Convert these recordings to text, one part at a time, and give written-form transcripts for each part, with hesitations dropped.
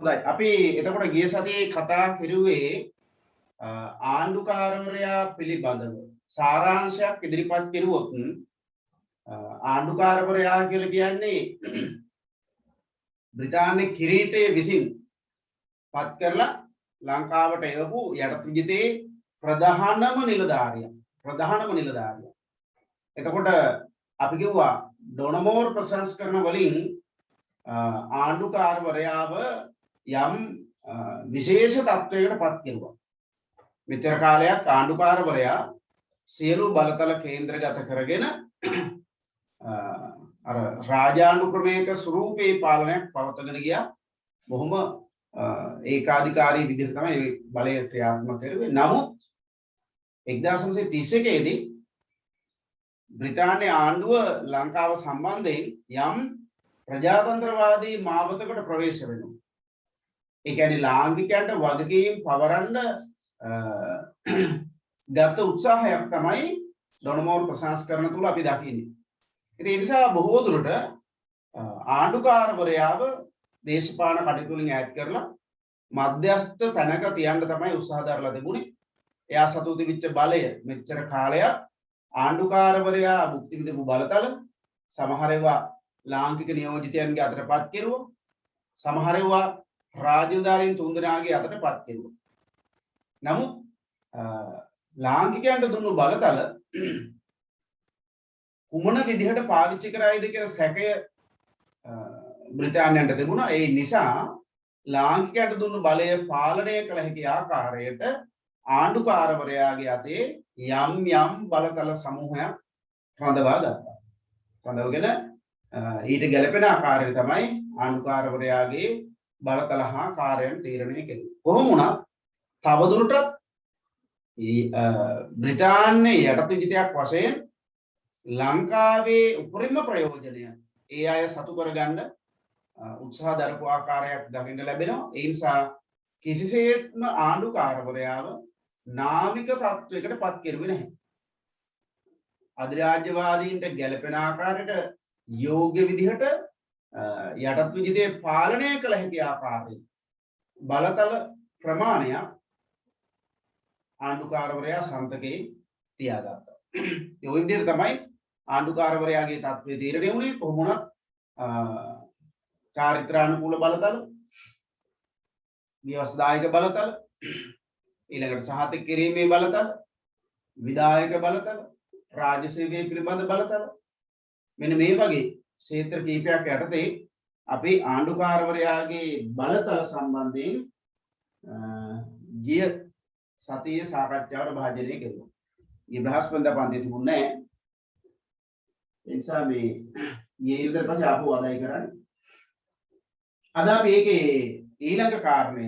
අපි එතකොට ගිය සතියේ කතා කරුවේ ආණ්ඩුකාරවරයා පිළිබඳව සාරාංශයක් ඉදිරිපත් කෙරුවොත් ආණ්ඩුකාරවරයා කියලා කියන්නේ බ්‍රිතාන්‍ය කිරීටයේ විසින් පත් කරලා ලංකාවට එවපු යටත් විජිතේ ප්‍රධානම නිලධාරියා. එතකොට අපි කිව්වා ඩොනමෝර් ප්‍රසංස්කරණ වලින් ආණ්ඩුකාරවරයාව යම් විශේෂ තත්වයකට පත් කෙරුවා. මෙච්චර කාලයක් ආණ්ඩුකාරවරයා සියලු බලතල කේන්ද්‍රගත කරගෙන අර රාජානුක්‍රමයක ස්වරූපේ පාලනයක් පවත්වාගෙන ගියා. බොහොම ඒකාධිකාරී විදිහට තමයි මේ බලය ක්‍රියාත්මක කරුවේ. නමුත් 1931 දී බ්‍රිතාන්‍ය ආණ්ඩුව ලංකාව සම්බන්ධයෙන් යම් ප්‍රජාතන්ත්‍රවාදී මාවතකට ප්‍රවේශ වෙනවා. ඒ කියන්නේ ලාංකිකයන්ට වගකීම් පවරන්න ගත උත්සාහයක් තමයි ඩොනමෝර් ප්‍රසංස්කරණ තුල අපි දකින්නේ. ඉතින් ඒ නිසා බොහෝ දුරට ආණ්ඩුකාරවරයාව දේශපාලන කටයුතු වලින් ඈත් කරලා මධ්‍යස්ථ තැනක තියන්න තමයි උත්සාහ දරලා තිබුණේ. එයා සතු තිබිච්ච බලය මෙච්චර කාලයක් ආණ්ඩුකාරවරයා භුක්ති විඳපු බලතල සමහර ඒවා ලාංකික නියෝජිතයන්ගේ අතටපත් කෙරුවා. සමහර ඒවා රාජධාරීන් තුන්දෙනාගේ අතටපත් කෙරුවා. නමුත් ලාංකිකයන්ට දුන්නු බලතල කුමන විදිහට පාවිච්චි කරයිද කියන සැකය බ්‍රිතාන්‍යයන්ට තිබුණා. ඒ නිසා ලාංකිකයන්ට දුන්නු බලය පාලනය කළ හැකි ආකාරයට ආණ්ඩුකාරවරයාගේ අතේ යම් බලතල සමූහයක් රඳවා ගත්තා. රඳවගෙන ඊට ගැළපෙන ආකාරයට තමයි ආණ්ඩුකාරවරයාගේ බලතල හා කාර්යයන් තීරණය කෙරුවේ. කොහොම වුණත් තවදුරටත් බ්‍රිතාන්‍ය යටත් විජිතයක් වශයෙන් ලංකාවේ උපරිම ප්‍රයෝජනය ඒ අය සතු කරගන්න උත්සාහ දරපු ආකාරයක් දකින්න ලැබෙනවා. ඒ නිසා කිසිසේත්ම ආණ්ඩුකාරවරයාව නාමික තත්වයකට පත් කෙරුවේ නැහැ. අධිරාජ්‍යවාදීන්ට ගැළපෙන ආකාරයට යෝග්‍ය විදිහට යටත් විජිතේ පාලනය කළ හැකි ආකාරයෙන් බලතල ප්‍රමාණයක් ආණ්ඩුකාරවරයා සන්තකේ තියාගත්තා. ඒ විදිහට තමයි ආණ්ඩුකාරවරයාගේ තත්ත්වය තීරණය වුණේ. කොහොම වුණත් චාරිත්‍රානුකූල බලතල, ව්‍යවස්ථායක බලතල, ඊළඟට සහතික කිරීමේ බලතල, විධායක බලතල, රාජ්‍ය සේවය පිළිබඳ බලතල, මෙන්න මේ වගේ ක්ෂේත්‍ර කීපයක් යටතේ අපි ආණ්ඩුකාරවරයාගේ බලතල සම්බන්ධයෙන් ගිය සතියේ සාකච්ඡාවට භාජනය කෙරුවා. මේ බ්‍රහස්පතින්දා පන්තියේ තිබුණේ නැහැ. ඒ නිසා මේ ඊට පස්සේ ආපහු ආදාය කරන්නේ. අද අපි ඒකේ ඊළඟ කාරණය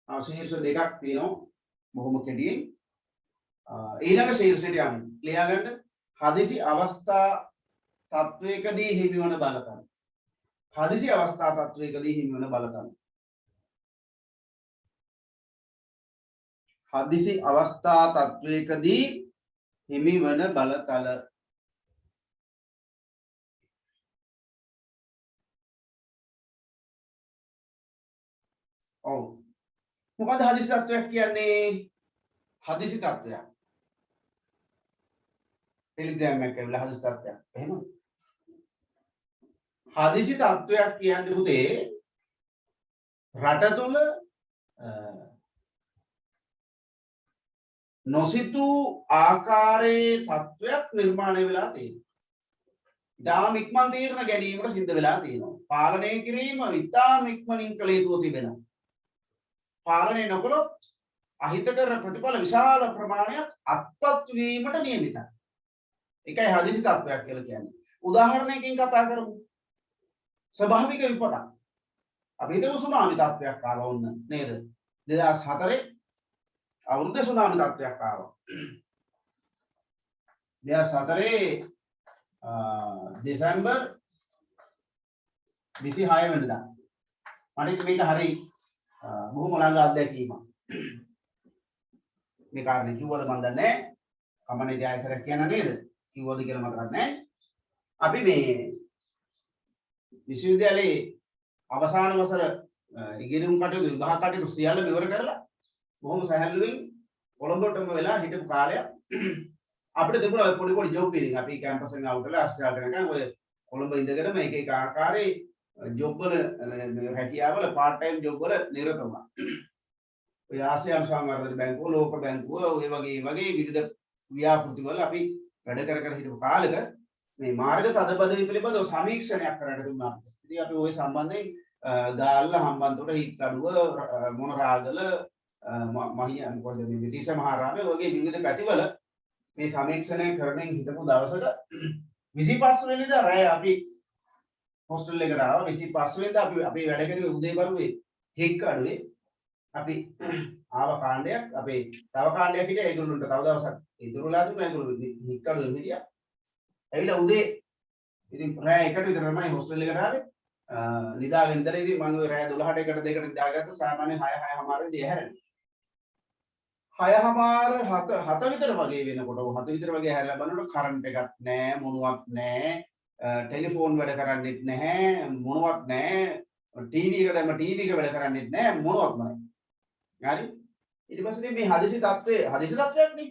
ශීර්ෂ දෙකක් තියෙනවා බොහොම කෙටියෙන්. ඊළඟ ශීර්ෂයට යමු. ලියා ගන්න. හදිසි අවස්ථා තත්වයකදී හිමිවන බලතල. හදිසි අවස්ථා තත්වයකදී හිමිවන බලතල. හදිසි අවස්ථා තත්වයකදී හිමිවන බලතල. ඔව්. මොකද හදිසි තත්වයක් කියන්නේ? හදිසි තත්වයක්. ටෙලිග්‍රෑම් එකක් ඇවිල්ලා හදිසි තත්වයක්. එහෙමද? හදිසි තත්වයක් කියන්නේ පුතේ රට තුල නොසිතූ ආකාරයේ තත්වයක් නිර්මාණය වෙලා තියෙනවා. ඉතාම ඉක්මන් තීරණ ගැනීමකට සිද්ධ වෙලා තියෙනවා. පාලනය කිරීම ඉතාම ඉක්මනින් කළ යුතු තිබෙනවා. පාලනය නොකළොත් අහිතකර ප්‍රතිඵල විශාල ප්‍රමාණයක් අත්පත් වීමට නියමිතයි. ඒකයි හදිසි තත්වයක් කියලා කියන්නේ. උදාහරණයකින් කතා කරමු. ස්වභාවික විපතක්. අපි හිතමු සුනාමි තත්වයක් ආවා වොන්න නේද? 2004 අවුරුද්දේ සුනාමි තත්වයක් ආවා. 2004 දෙසැම්බර් 26 වෙනිදා. මට මේක හරි බොහොම ළඟ අත්දැකීමක්. මේ කාරණේ කිව්වද මන් දන්නේ නැහැ. කමනේ ඉතින් කියන්න නේද? කිව්වද කියලා මතක නැහැ. අපි මේ විශ්වවිද්‍යාලයේ අවසාන වසර ඉගෙනුම් කටයුතු විභාග කටයුතු සියල්ල මෙවර කරලා බොහොම සැහැල්ලුවෙන් කොළඹටම වෙලා හිටපු කාලයක් අපිට තිබුණා පොඩි පොඩි ජොබ් ඉතින් අපි කැම්පස් එකෙන් අවුට් වෙලා අස්සාට යනකම් ඔය කොළඹ ඉඳගෙන මේක එක ආකාරයේ ජොබ් වල රැකියාවල පාර්ට් ටයිම් ජොබ් වල නිරත වුණා. ඔය ආසියානු සංවර්ධන බැංකුව ලෝක බැංකුව ඔය වගේ විවිධ ව්‍යාපෘති වල අපි වැඩ කර හිටපු කාලෙක මේ මාර්ග තදබදවි පිළිබඳව සමීක්ෂණයක් කරන්න දුන්නා. ඉතින් අපි ওই සම්බන්ධයෙන් ගාල්ල හම්බන්තොට හික්කඩුව මොනරාගල මහියන් කොහෙද මේ විදිස මහාරාමයේ වගේ විවිධ පැතිවල මේ සමීක්ෂණය කරමින් හිටපු දවසක 25 වෙනිදා රැය අපි හොස්ටල් එකට ආවා. 25 වෙනිදා අපි අපේ වැඩ කරුවේ උදේවරුේ හික්කඩුවේ අපි ආව කාණ්ඩයක් අපේ තව කාණ්ඩයක් හිටියා ඒගොල්ලන්ට තව දවසක් ඉතුරුලා දුන්නා. ඒගොල්ලෝ හික්කඩුවේ හිටියා. ඇවිල්ලා උදේ ඉතින් රැය 1ට විතර තමයි හොස්ටල් එකට ආවේ. නිදාගෙන ඉඳලා ඉතින් මම රැය 12ට 1ට 2ට නිදාගත්තා. සාමාන්‍යයෙන් 6:00 වෙදී ඇහැරෙනවා. 6:00 7 විතර වගේ වෙනකොට 7 විතර වගේ හැරලා බලනකොට කරන්ට් එකක් නැහැ මොනවත් නැහැ ටෙලිෆෝන් වැඩ කරන්නේත් නැහැ මොනවත් නැහැ ටීවී එක දැම්ම ටීවී එක වැඩ කරන්නේත් නැහැ මොනවත්ම නැහැ හරි ඊට පස්සේ මේ හදිසි තත්ත්වයක් නේ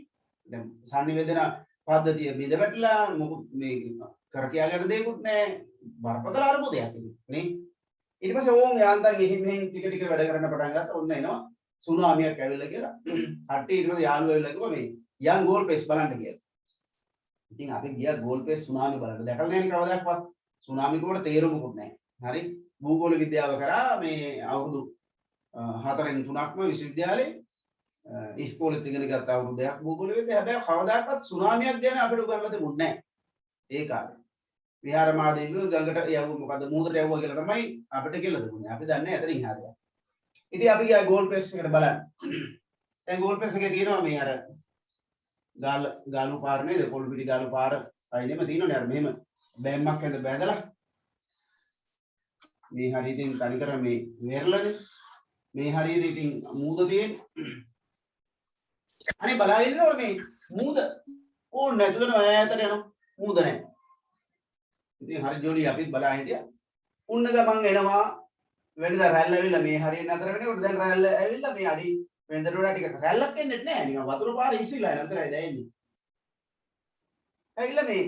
දැන් සංනිවේදන පද්ධතිය බිඳ වැටලා මොකුත් මේ කර කියාගන්න දෙයක්වත් නැහැ බරපතල අරමුදයක් නේ ඊට පස්සේ ඕන් යාන්තම් එහෙන් මෙහෙන් ටික වැඩ කරන්න පටන් ගත්තා ඔන්න එනවා සුනාමියක් ඇවිල්ලා කියලා කට්ටිය ඊට පස්සේ යාළුවෝ ඇවිල්ලා කිව්වා මේ යන් ගෝල් පේස් බලන්න කියලා. ඉතින් අපි ගියා ගෝල් පේස් සුනාමි බලන්න. දැකලා නැහැ නේ කවදාවත්. සුනාමි කෝඩ තේරුමකුත් නැහැ. හරි. භූගෝල විද්‍යාව කරා මේ අවුරුදු 4න් 3ක්ම විශ්වවිද්‍යාලේ ඉස්කෝලේ ඉගෙන ගත්ත අවුරුද්දක් භූගෝල විද්‍යාව. හැබැයි කවදාවත් සුනාමියක් ගැන අපිට උගන්වලා තිබුණේ නැහැ. ඒ කාලේ. විහාර මහදේවිය ගඟට යවුව මොකද මූදට යවුවා කියලා තමයි අපිට කියලා තිබුණේ. අපි දන්නේ නැහැ එතනින් හරියට. ඉතින් අපි ගියා ගෝල් පේස් එකට බලන්න. දැන් ගෝල් පේස් එකේ තියෙනවා මේ අර ගාලු පාර නේද? පොල් පිටි ගාලු පාර අයිනෙම තියෙනවනේ අර මෙහෙම බෑම්මක් ඇඳ බැඳලා. මේ හරිය ඉතින් තනිකර මේ මෙරළනේ. මේ හරියට ඉතින් මූද තියෙන්නේ. අනේ බලාගෙන ඉන්නකොට මේ මූද ඕන නැතු වෙන ඈතට යනවා. මූද නැහැ. ඉතින් හරි ජොලි අපිත් බලා හිටියා. උන්න ගමන් එනවා වෙනදා රැල්ල ඇවිල්ලා මේ හරියට නතර වෙනකොට දැන් රැල්ල ඇවිල්ලා මේ අඩි වෙනදට වඩා ටික රැල්ලක් එන්නේ නැහැ නිකන් වතුර පාර ඉස්සිලා යන විතරයි දැනෙන්නේ. ඇවිල්ලා මේ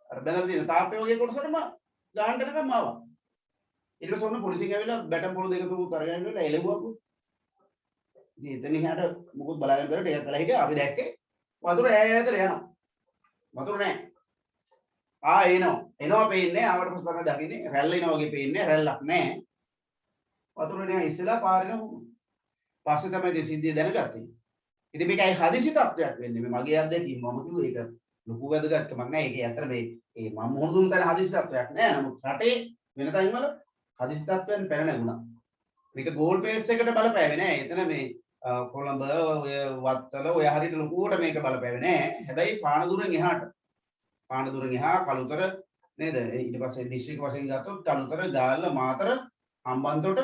අර බැලලා තියෙන තාප්පේ වගේ කොටසටම ගාන්න යනකම් ආවා. ඊට පස්සේ ඔන්න පොලිසියෙන් ඇවිල්ලා බැටම් පොළ දෙක තුනක් අරගෙන ඉවරලා එළවුවා. ඉතින් එතන එහාට මොකද බලාගෙන බැලුවා ටිකක් කළා හිටියා. අපි දැක්කේ වතුර ඈතට යනවා. වතුර නැහැ. එනවා පේන්නේ ආවට පස්සේ තමයි දකින්නේ රැල්ල එනවා වගේ පේන්නේ රැල්ලක් නැහැ වතුර එනවා ඉස්සෙල්ලා පාරේන පස්සේ තමයි මේ සිද්ධිය දැනගත්තේ ඉතින් මේකයි හදිසි තත්ත්වයක් වෙන්නේ මේ මගේ අත්දැකීම මම කිව්වේ ඒක ලොකු වැදගත්කමක් නැහැ ඒක ඇත්තට මේ මම මොහොන දුන්න තැන හදිසි තත්ත්වයක් නැහැ නමුත් රටේ වෙන තැන් වල හදිසි තත්ත්වයන් පැන නැගුණා මේක ගෝල් පේස් එකට බලපෑවේ නැහැ එතන මේ කොළඹ ඔය වත්තල ඔය හරියට ලොකුවට මේක බලපෑවේ නැහැ හැබැයි පානදුරෙන් එහාට පානදුරෙන් එහා කලුතර නේද ඊට පස්සේ දිස්ත්‍රික්ක වශයෙන් ගත්තොත් කලුතර ගාල්ල මාතර හම්බන්තොට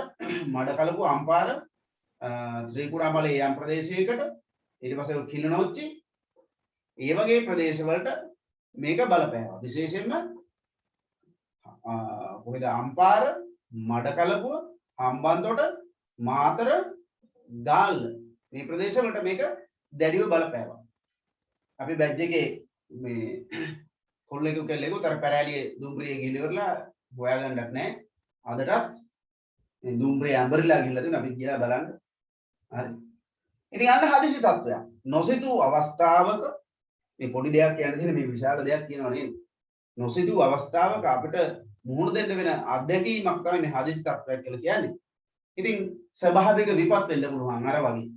මඩකලපුව අම්පාර ත්‍රිකුණාමලේ යම් ප්‍රදේශයකට ඊට පස්සේ කිලිනොච්චි ඒ වගේ ප්‍රදේශ වලට මේක බලපෑවා විශේෂයෙන්ම කොහෙද අම්පාර මඩකලපුව හම්බන්තොට මාතර ගාල්ල මේ ප්‍රදේශ වලට මේක දැඩිව බලපෑවා අපි බැජ් එකේ මේ කොල්ලෙකු කෙල්ලෙකු තර පැරෑලියේ දුම්රියේ ගිහිල්ලා හොයාගන්නත් නැහැ. අදටත් මේ දුම්රිය ඇඹරිලා ගිහිල්ලා තියෙනවා අපි ගියා බලන්න. හරි. ඉතින් අන්න හදිසි තත්ත්වයක්. නොසිතූ අවස්ථාවක මේ පොඩි දෙයක් කියන්න තියෙන මේ විශාල දෙයක් කියනවා නේද? නොසිතූ අවස්ථාවක අපිට මුහුණ දෙන්න වෙන අත්දැකීමක් තමයි මේ හදිසි තත්ත්වයක් කියලා කියන්නේ. ඉතින් ස්වභාවික විපත් වෙන්න පුළුවන් අර වගේ.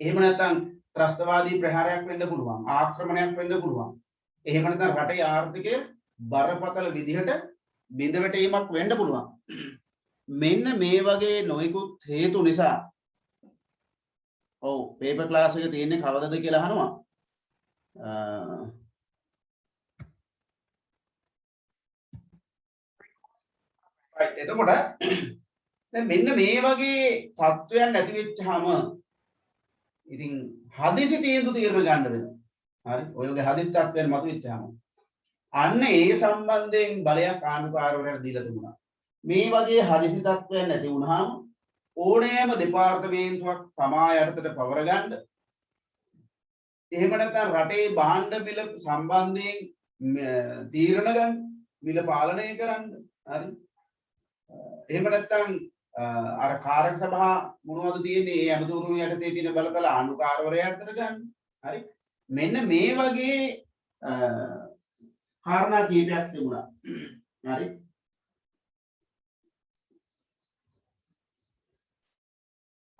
එහෙම නැත්නම් ත්‍රස්තවාදී ප්‍රහාරයක් වෙන්න පුළුවන්. ආක්‍රමණයක් වෙන්න පුළුවන්. එහෙම නැත්නම් රටේ ආර්ථිකය බරපතල විදිහට බිඳ වැටීමක් වෙන්න පුළුවන්. මෙන්න මේ වගේ නොයෙකුත් හේතු නිසා ඔව් පේපර් ක්ලාස් එක තියෙන්නේ කවදද කියලා අහනවා. right එතකොට දැන් මෙන්න මේ වගේ තත්ත්වයන් ඇති වෙච්චාම ඉතින් හදිසි තීන්දුව తీරන ගන්න වෙනවා. හරි ඔය වගේ හදිසි තත්ත්වයන් මතුවෙච්චාම අන්න ඒ සම්බන්ධයෙන් බලයක් ආණ්ඩුකාරවරයාට දීලා තිබුණා. මේ වගේ හදිසි තත්ත්වයක් නැති වුණාම ඕනෑම දෙපාර්තමේන්තුවක් තමා යටතට පවර ගන්න එහෙම නැත්නම් රටේ භාණ්ඩ මිල සම්බන්ධයෙන් තීරණ ගන්න මිල පාලනය කරන්න හරි එහෙම නැත්නම් අර කාරක සභා මොනවද තියෙන්නේ ඒ ඇමතුරු යටතේ තියෙන බලතල ආණ්ඩුකාරවරයාට ගන්න හරි මෙන්න මේ වගේ කාරණා කීපයක් තිබුණා හරි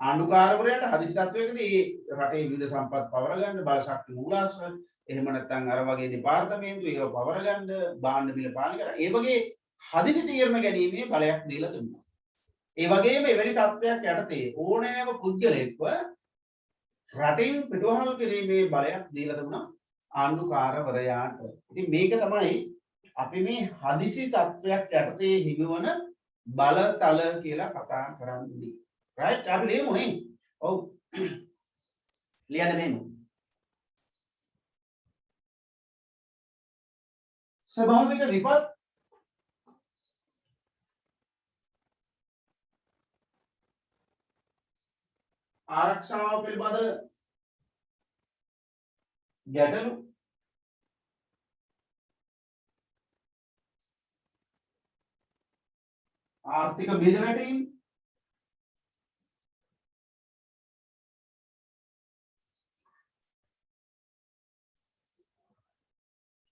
ආණ්ඩුකාරවරයාට හදිසි තත්වයකදී රටේ විවිධ සම්පත් පවර ගන්න බල ශක්ති මූලාශ්‍ර එහෙම නැත්නම් අර වගේ දෙපාර්තමේන්තු ඒව පවර ගන්න භාණ්ඩ මිල පාලනය කරන්න ඒ වගේ හදිසි තීරණ ගැනීමේ බලයක් දීලා තිබුණා. ඒ වගේම එවැනි තත්ත්වයක් යටතේ ඕනෑම පුද්ගලයෙක්ව රටින් පිටුවහල් කිරීමේ බලයක් දීලා තිබුණා ආණ්ඩුකාරවරයාට. ඉතින් මේක තමයි අපි මේ හදිසි තත්ත්වයක් යටතේ හිමිවන බලතල කියලා කතා කරන්නේ. right අපි ලියමු නේ. ඔව්. ලියන්න මෙන්න. ස්වභාවික විපත් ආරක්ෂාව පිළිබඳ ගැටලු ආර්ථික බෙදවැටීම්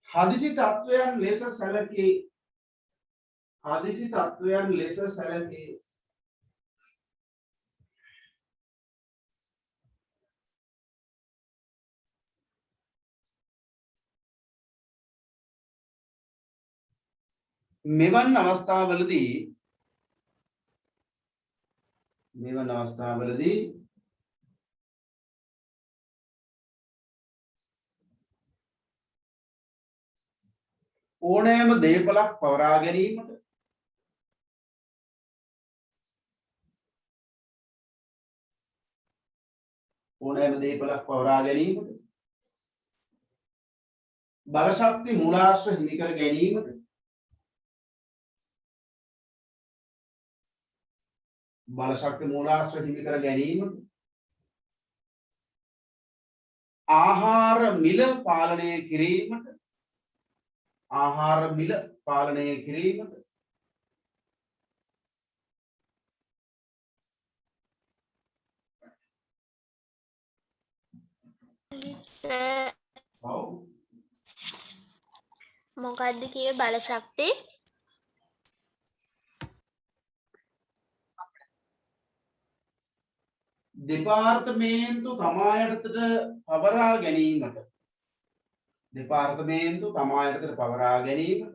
හදිසි තත්වයන් ලෙස සැලකේ මෙවන් අවස්ථාවලදී ඕනෑම දේපලක් පවරා ගැනීමට බලශක්ති මූලාශ්‍ර හිමි කර ගැනීමට ආහාර මිල පාලනය කිරීමට මොකක්ද කියේ බලශක්ති දෙපාර්තමේන්තු තමා යටතට පවරා ගැනීමට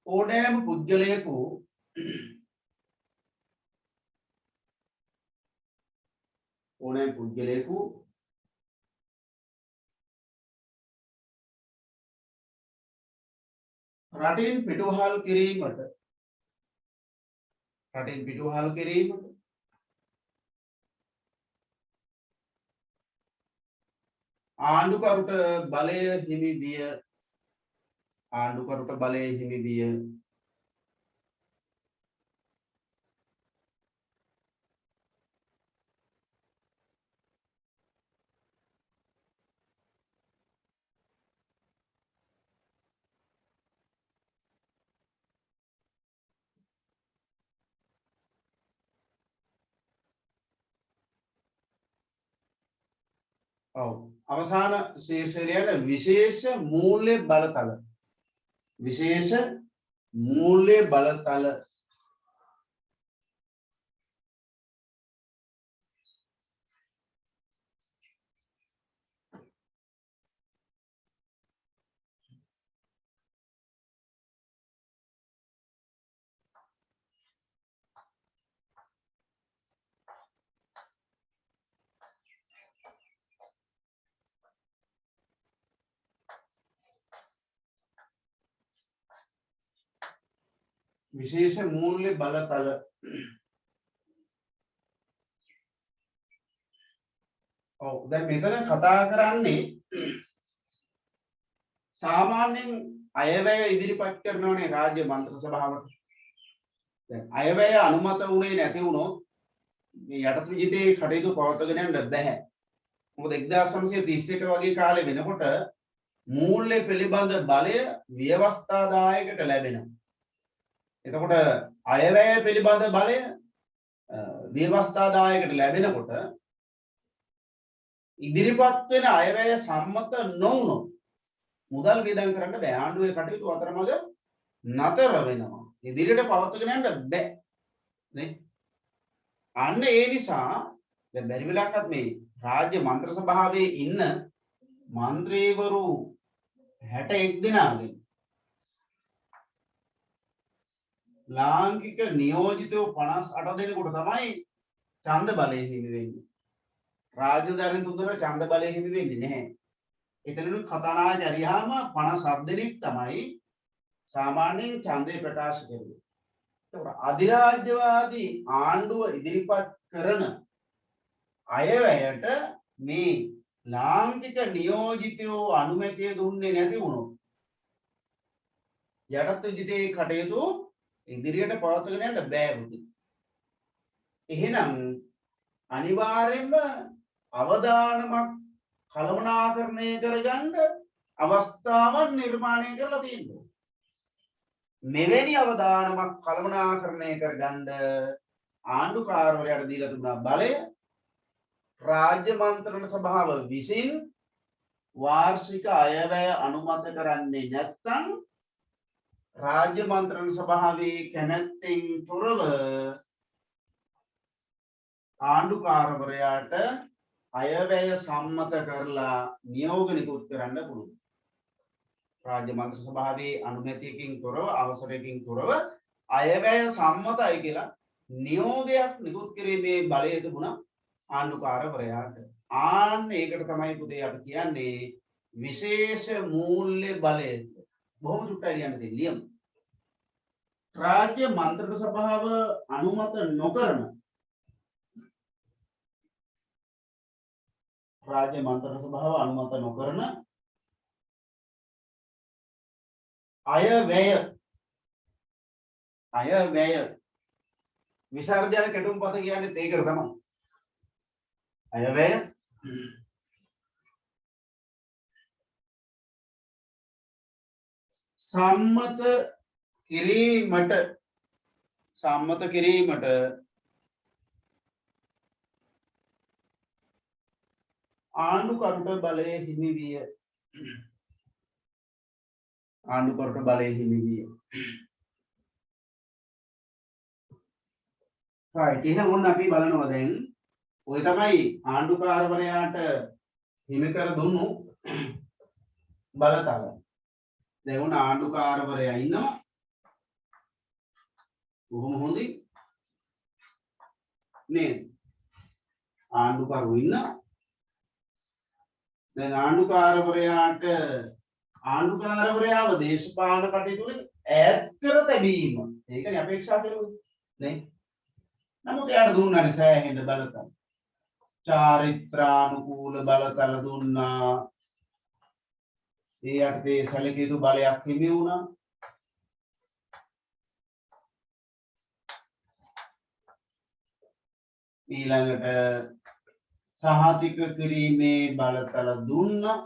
ඕනෑම පුද්ගලයෙකු රටින් පිටුවහල් කිරීමට ආණ්ඩුකරුට බලය හිමි විය අවසාන ශීර්ෂය ලියන්න විශේෂ මූල්‍ය බලතල විශේෂ මූල්‍ය බලතල ඔව් දැන් මෙතන කතා කරන්නේ සාමාන්‍යයෙන් අයවැය ඉදිරිපත් කරනවනේ රාජ්‍ය මන්ත්‍ර සභාවට. දැන් අයවැය අනුමත වුණේ නැති වුණොත් මේ යටත් විජිතේ කටයුතු පවත්වාගෙන යන්න බැහැ. මොකද 1931 වගේ කාලේ වෙනකොට මූල්‍ය පිළිබඳ බලය ව්‍යවස්ථාදායකට ලැබෙනවා. එතකොට අයවැය පිළිබඳ බලය ව්‍යවස්ථාදායකට ලැබෙනකොට ඉදිරිපත් වෙන අයවැය සම්මත නොවුනොත් මුදල් වියදම් කරන්න බෑ. ආණ්ඩුවේ කටයුතු අතරමඟ නතර වෙනවා. ඉදිරියට පවත්වාගෙන යන්න බෑ. නේ? අන්න ඒ නිසා දැන් බැරි වෙලාවකත් මේ රාජ්‍ය මන්ත්‍ර සභාවේ ඉන්න മന്ത്രിවරු 61 දෙනාගෙන් ලාංකික නියෝජිතයෝ 58 දෙනෙකුට තමයි ඡන්ද බලය හිමි වෙන්නේ. රාජධානි තුන්දර ඡන්ද බලය හිමි වෙන්නේ නැහැ. එතනලු කතානායක ඇරියාම 57 දෙනෙක් තමයි සාමාන්‍යයෙන් ඡන්දය ප්‍රකාශ කරන්නේ. ඒකට අධිරාජ්‍යවාදී ආණ්ඩුව ඉදිරිපත් කරන අයවැයට මේ ලාංකික නියෝජිතයෝ අනුමැතිය දුන්නේ නැති වුණොත් යටත් විජිතේ කටයුතු ඉදිරියට පවත්වාගෙන යන්න බෑ පුතේ. එහෙනම් අනිවාර්යයෙන්ම අවදානමක් කළමනාකරණය කරගන්න අවස්ථාවක් නිර්මාණය කරලා තියෙනවා. මෙවැනි අවදානමක් කළමනාකරණය කරගන්න ආණ්ඩුකාරවරයාට දීලා තිබුණා බලය රාජ්‍ය මන්ත්‍රණ සභාව විසින් වාර්ෂික අයවැය අනුමත කරන්නේ නැත්නම් රාජ්‍ය මන්ත්‍රණ සභාවේ කැමැත්තෙන් තොරව ආණ්ඩුකාරවරයාට අයවැය සම්මත කරලා නියෝග නිකුත් කරන්න පුළුවන්. රාජ්‍ය මන්ත්‍ර සභාවේ අනුමැතියකින් තොරව අවසරයකින් තොරව අයවැය සම්මතයි කියලා නියෝගයක් නිකුත් කිරීමේ බලය තිබුණා ආණ්ඩුකාරවරයාට. ආන්න ඒකට තමයි පුතේ අපි කියන්නේ විශේෂ මූල්‍ය බලය. බොහොම චුට්ටයි ලියන්න දෙන්න ලියමු. රාජ්‍ය මන්ත්‍රණ සභාව අනුමත නොකරන රාජ්‍ය මන්ත්‍රණ සභාව අනුමත නොකරන අයවැය විසර්ජන කෙටුම්පත කියන්නේ ඒකට තමයි. අයවැය සම්මත කිරීමට ආණ්ඩුකරුට බලය හිමි විය. ආණ්ඩුකරුට බලය හිමි විය. right එහෙනම් ඔන්න අපි බලනවා දැන් ඔය තමයි ආණ්ඩුකාරවරයාට හිමි කර දුන්නු බලතල. දැන් උන ආණ්ඩුකාරවරයා ඉන්නවා. කොහොම හොඳින් නේද? ආණ්ඩුකරු ඉන්නවා. දැන් ආණ්ඩුකාරවරයාව දේශපාලන කටයුතු වලින් ඈත් කර තැබීම. ඒකනේ අපේක්ෂා කරුවේ නේ. නමුත් එයාට දුන්නානේ සෑහෙන බලතල. චාරිත්‍රානුකූල බලතල දුන්නා. ඒ යටතේ සැලකිය යුතු බලයක් හිමි වුණා. ඊළඟට සහතික කිරීමේ බලතල දුන්නා.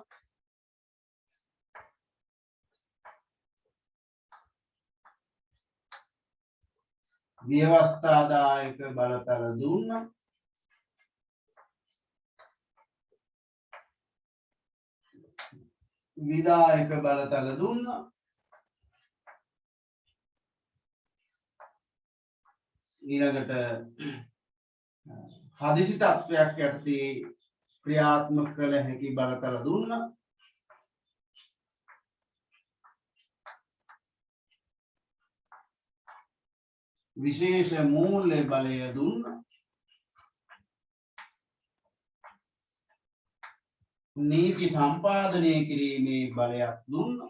ව්‍යවස්ථාදායක බලතල දුන්නා. විධායක බලතල දුන්නා. ඊළඟට හදිසි තත්වයක් යටතේ ක්‍රියාත්මක කළ හැකි බලතල දුන්නා. විශේෂ මූල්‍ය බලය දුන්නා. නීති සම්පාදනය කිරීමේ බලයක් දුන්නා.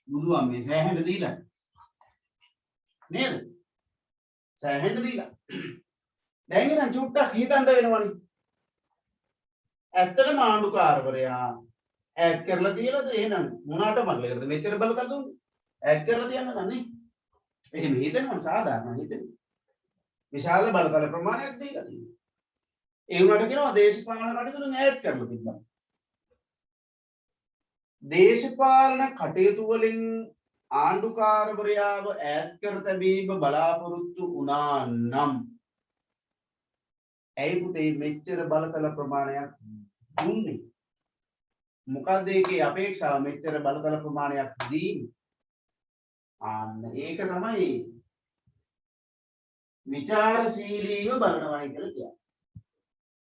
බුදුන් මේ සෑහෙන දීලා නේද? සෑහෙන දීලා. දැන් ඉතින් චුට්ටක් හිතන්න වෙනවනේ. ඇත්තටම ආණ්ඩුකාරවරයා ඈඩ් කරලා තියලාද එහෙනම් මොනකට මගලකටද මෙච්චර බලතල දුන්නේ? ඈඩ් කරලා තියන්න නන්නේ. එහෙම හිතනවා සාධාරණ හිතෙනවා. විශාල බලතල ප්‍රමාණයක් දීලා තියෙනවා. ඒ වුණාට කියනවා දේශපාලන කටයුතු වලින් ඈඩ් කරලා තිබ්බා. දේශපාලන කටයුතු වලින් ආණ්ඩුකාරවරයාව ඈඩ් කර තැබීම බලාපොරොත්තු වුණා නම් ඇයි පුතේ මෙච්චර බලතල ප්‍රමාණයක් දුන්නේ? මොකද ඒකේ අපේක්ෂාව මෙච්චර බලතල ප්‍රමාණයක් දීම? ආන්න ඒක තමයි විචාරශීලීව බලනවායි කියලා කියන්නේ.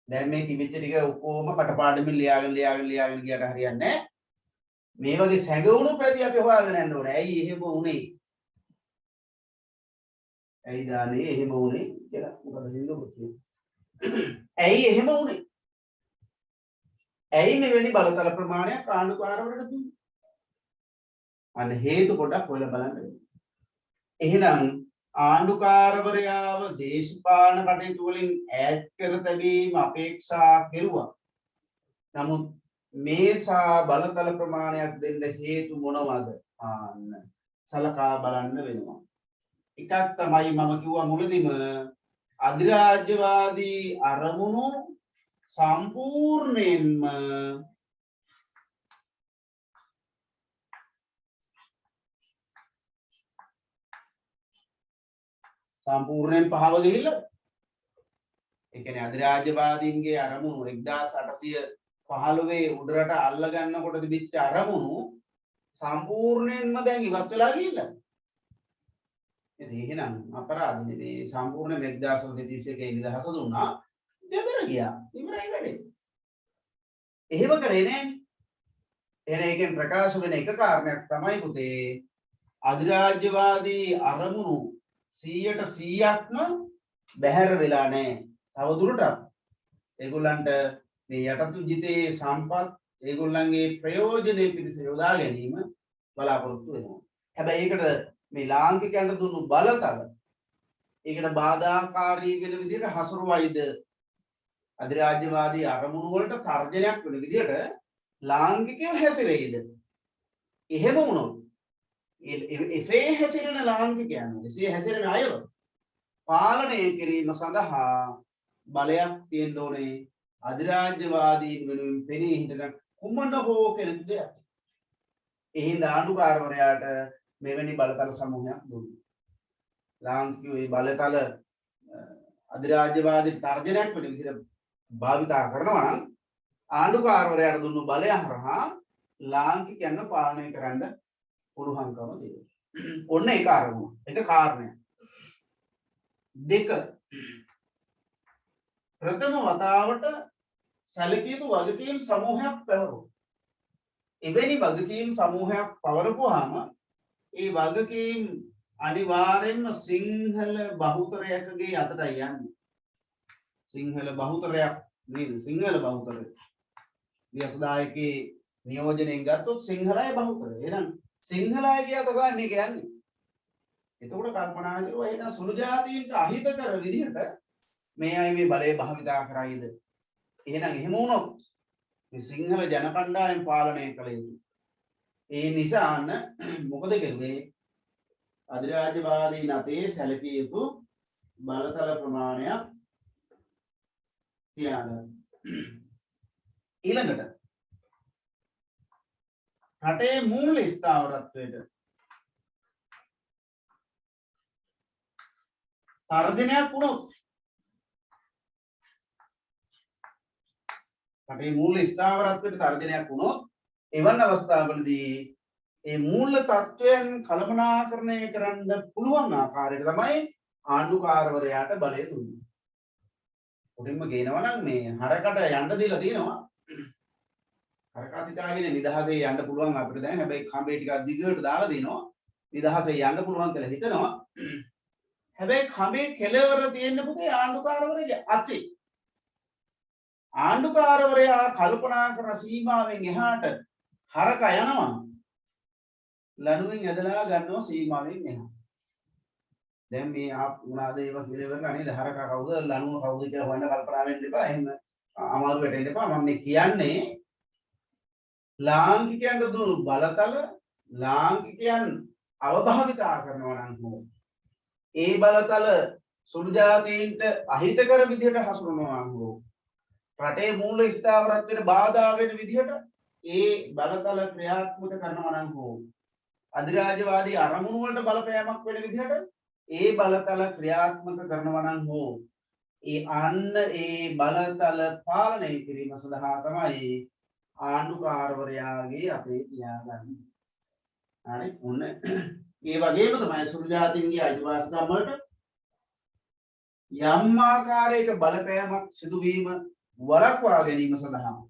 දැන් මේ තිබිච්ච ටික ඔක්කොම කටපාඩමින් ලියාගෙන ගියට හරියන්නේ නැහැ. මේ වගේ සැඟවුණු පැති අපි හොයාගෙන යන්න ඕනේ. ඇයි එහෙම වුනේ? ඇයි දානේ එහෙම වුනේ කියලා මොකද හිතන්නේ? ඇයි එහෙම වුනේ? ඇයි මෙවැනි බලතල ප්‍රමාණයක් ආණ්ඩුකාරවරට දුන්නේ? අන්න හේතු පොඩක් හොයලා බලන්න. එහෙනම් ආණ්ඩුකාරවරයාව දේශපාලන කටයුතු වලින් ඈඩ් කර තැබීම අපේක්ෂා කෙරුවා. නමුත් මේසා බලතල ප්‍රමාණයක් දෙන්න හේතු මොනවද? ආන්න සලකා බලන්න වෙනවා. එකක් තමයි මම කිව්වා මුලදීම අධිරාජ්‍යවාදී අරමුණු සම්පූර්ණයෙන්ම පහව ගිහිල්ලා ඒ කියන්නේ අධිරාජ්‍යවාදීන්ගේ අරමුණු 1815 උඩරට අල්ල ගන්නකොට තිබිච්ච අරමුණු සම්පූර්ණයෙන්ම දැන් ඉවත් වෙලා ගිහිල්ලා. ඉතින් එහෙනම් අපරාධනේ මේ සම්පූර්ණ 1931 නිදහස දුන්නා. ගෙදර ගියා. ඉවරයි වැඩේ. එහෙම කරේ නෑනේ. එහෙනම් ඒකෙන් ප්‍රකාශ වෙන එක කාරණයක් තමයි පුතේ අධිරාජ්‍යවාදී අරමුණු 100%ක්ම බැහැර වෙලා නැහැ. තව දුරටත් ඒගොල්ලන්ට මේ යටතු ජිතේ සම්පත් ඒගොල්ලන්ගේ ප්‍රයෝජනෙ පිණිස යොදා ගැනීම බලාපොරොත්තු වෙනවා. හැබැයි ඒකට මේ ලාංකිකයන්ට දුන්නු බලතල ඒකට බාධාකාරී වෙන විදිහට හසුරුවයිද අධිරාජ්‍යවාදී අරමුණු වලට තර්ජනයක් වෙන විදිහට ලාංකිකයෝ හැසිරෙයිද? එහෙම වුණොත් එසේ හැසිරෙන ලාංකිකයන් එසේ හැසිරෙන අයව පාලනය කිරීම සඳහා බලයක් තියෙන්න ඕනේ. අධිරාජ්‍යවාදීන් වෙනුවෙන් පෙනී හිටන කුමන හෝ කෙනෙකුට යති. එහෙනම් ආණ්ඩුකාරවරයාට මෙවැනි බලතල සමූහයක් දුන්නා. ලාංකිකයෝ මේ බලතල අධිරාජ්‍යවාදී තර්ජනයක් වෙන විදිහට භාවිතා කරනවා නම් ආණ්ඩුකාරවරයාට දුන්නු බලය හරහා ලාංකිකයන්ව පාලනය කරන්න පුළුවන්කම දෙනවා. ඔන්න ඒක අරමුණ. ඒක කාරණයක්. දෙක ප්‍රථම වතාවට සැලකිය යුතු වගකීම් සමූහයක් පැවරුණා. එවැනි වගකීම් සමූහයක් පවරපුවාම ඒ වගකීම් අනිවාර්යෙන්ම සිංහල බහුතරයකගේ අතට යන්නේ. සිංහල බහුතරයක් නේද? සිංහල බහුතරය. වියස්දායකේ නියෝජනයෙන් ගත්තොත් සිංහලයි බහුතරය. එහෙනම් සිංහලයිගේ අත තමයි මේක යන්නේ. එතකොට කල්පනා කරුවා එහෙනම් සුළු ජාතීන්ට අහිතකර විදිහට මේ අය මේ බලය භාවිතා කරයිද? එහෙනම් එහෙම වුණොත් මේ සිංහල ජන කණ්ඩායම් පාලනය කළ යුතුයි. ඒ නිසාන්න මොකද කරුවේ? අධිරාජ්‍යවාදීන් අතේ සැලකිය යුතු බලතල ප්‍රමාණයක් තියාගන්න. ඊළඟට රටේ මූල්‍ය ස්ථාවරත්වයට තර්ජනයක් වුණොත් රටේ මූල්‍ය ස්ථාවරත්වයට තර්ජනයක් වුණොත් එවන් අවස්ථාවලදී ඒ මූල්‍ය තත්වයන් කළමනාකරණය කරන්න පුළුවන් ආකාරයට තමයි ආණ්ඩුකාරවරයාට බලය දුන්නේ. උඩින්ම කියනවා නම් මේ හරකට යන්න දීලා තියෙනවා. හරකත් හිතාගෙන නිදහසේ යන්න පුළුවන් අපිට දැන්. හැබැයි කඹේ ටිකක් දිගට දාලා දිනවා. නිදහසේ යන්න පුළුවන් කියලා හිතනවා. හැබැයි කඹේ කෙළවර තියෙන පුතේ ආණ්ඩුකාරවරයාගේ අතේ. ආණ්ඩුකාරවරයා කල්පනා කරන සීමාවෙන් එහාට හරක යනවා. ලණුවෙන් ඇදලා ගන්නවා සීමාවෙන් එහා. දැන් මේ මොනවාද ඒවා කියලා ඉවරලා නේද? හරක කවුද ලණුව කවුද කියලා හොයන්න කල්පනා වෙන්න එපා. එහෙම අමාරු වැටෙන්න එපා. මම මේ කියන්නේ ලාංකිකයන්ට දුන්නු බලතල ලාංකිකයන් අවභාවිතා කරනවා නම් හෝ ඒ බලතල සුළු ජාතීන්ට අහිතකර විදිහට හසුරවනවා නම් හෝ රටේ මූල ස්ථාවරත්වයට බාධා වෙන විදිහට ඒ බලතල ක්‍රියාත්මක කරනවා නම් හෝ අධිරාජ්‍යවාදී අරමුණු වලට බලපෑමක් වෙන විදිහට ඒ බලතල ක්‍රියාත්මක කරනවා නම් හෝ ඒ බලතල පාලනය කිරීම සඳහා තමයි ආණ්ඩුකාරවරයාගේ අතේ තියාගන්නේ. හරි ඔන්න ඒ වගේම තමයි සුළු ජාතීන්ගේ අයිතිවාසිකම් වලට යම් ආකාරයක බලපෑමක් සිදුවීම වළක්වා ගැනීම සඳහා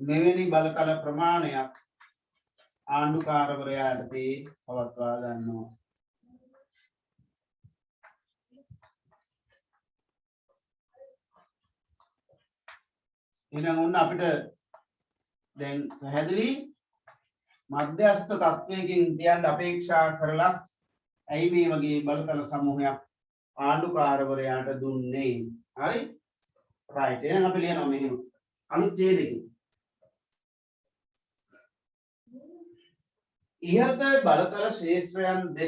මෙවැනි බලතල ප්‍රමාණයක් ආණ්ඩුකාරවරයා යටතේ පවත්වා ගන්නවා. එහෙනම් ඔන්න අපිට දැන් පැහැදිලි මධ්‍යස්ථ තත්වයකින් තියන්න අපේක්ෂා කරලා ඇයි මේ වගේ බලතල සමූහයක් ආණ්ඩුකාරවරයාට දුන්නේ. හරි රයිට් එහෙනම් අපි ලියනවා මෙහෙම අනුච්ඡේදයකින් ඉහත බලතල ශේෂ්ත්‍රයන් දෙස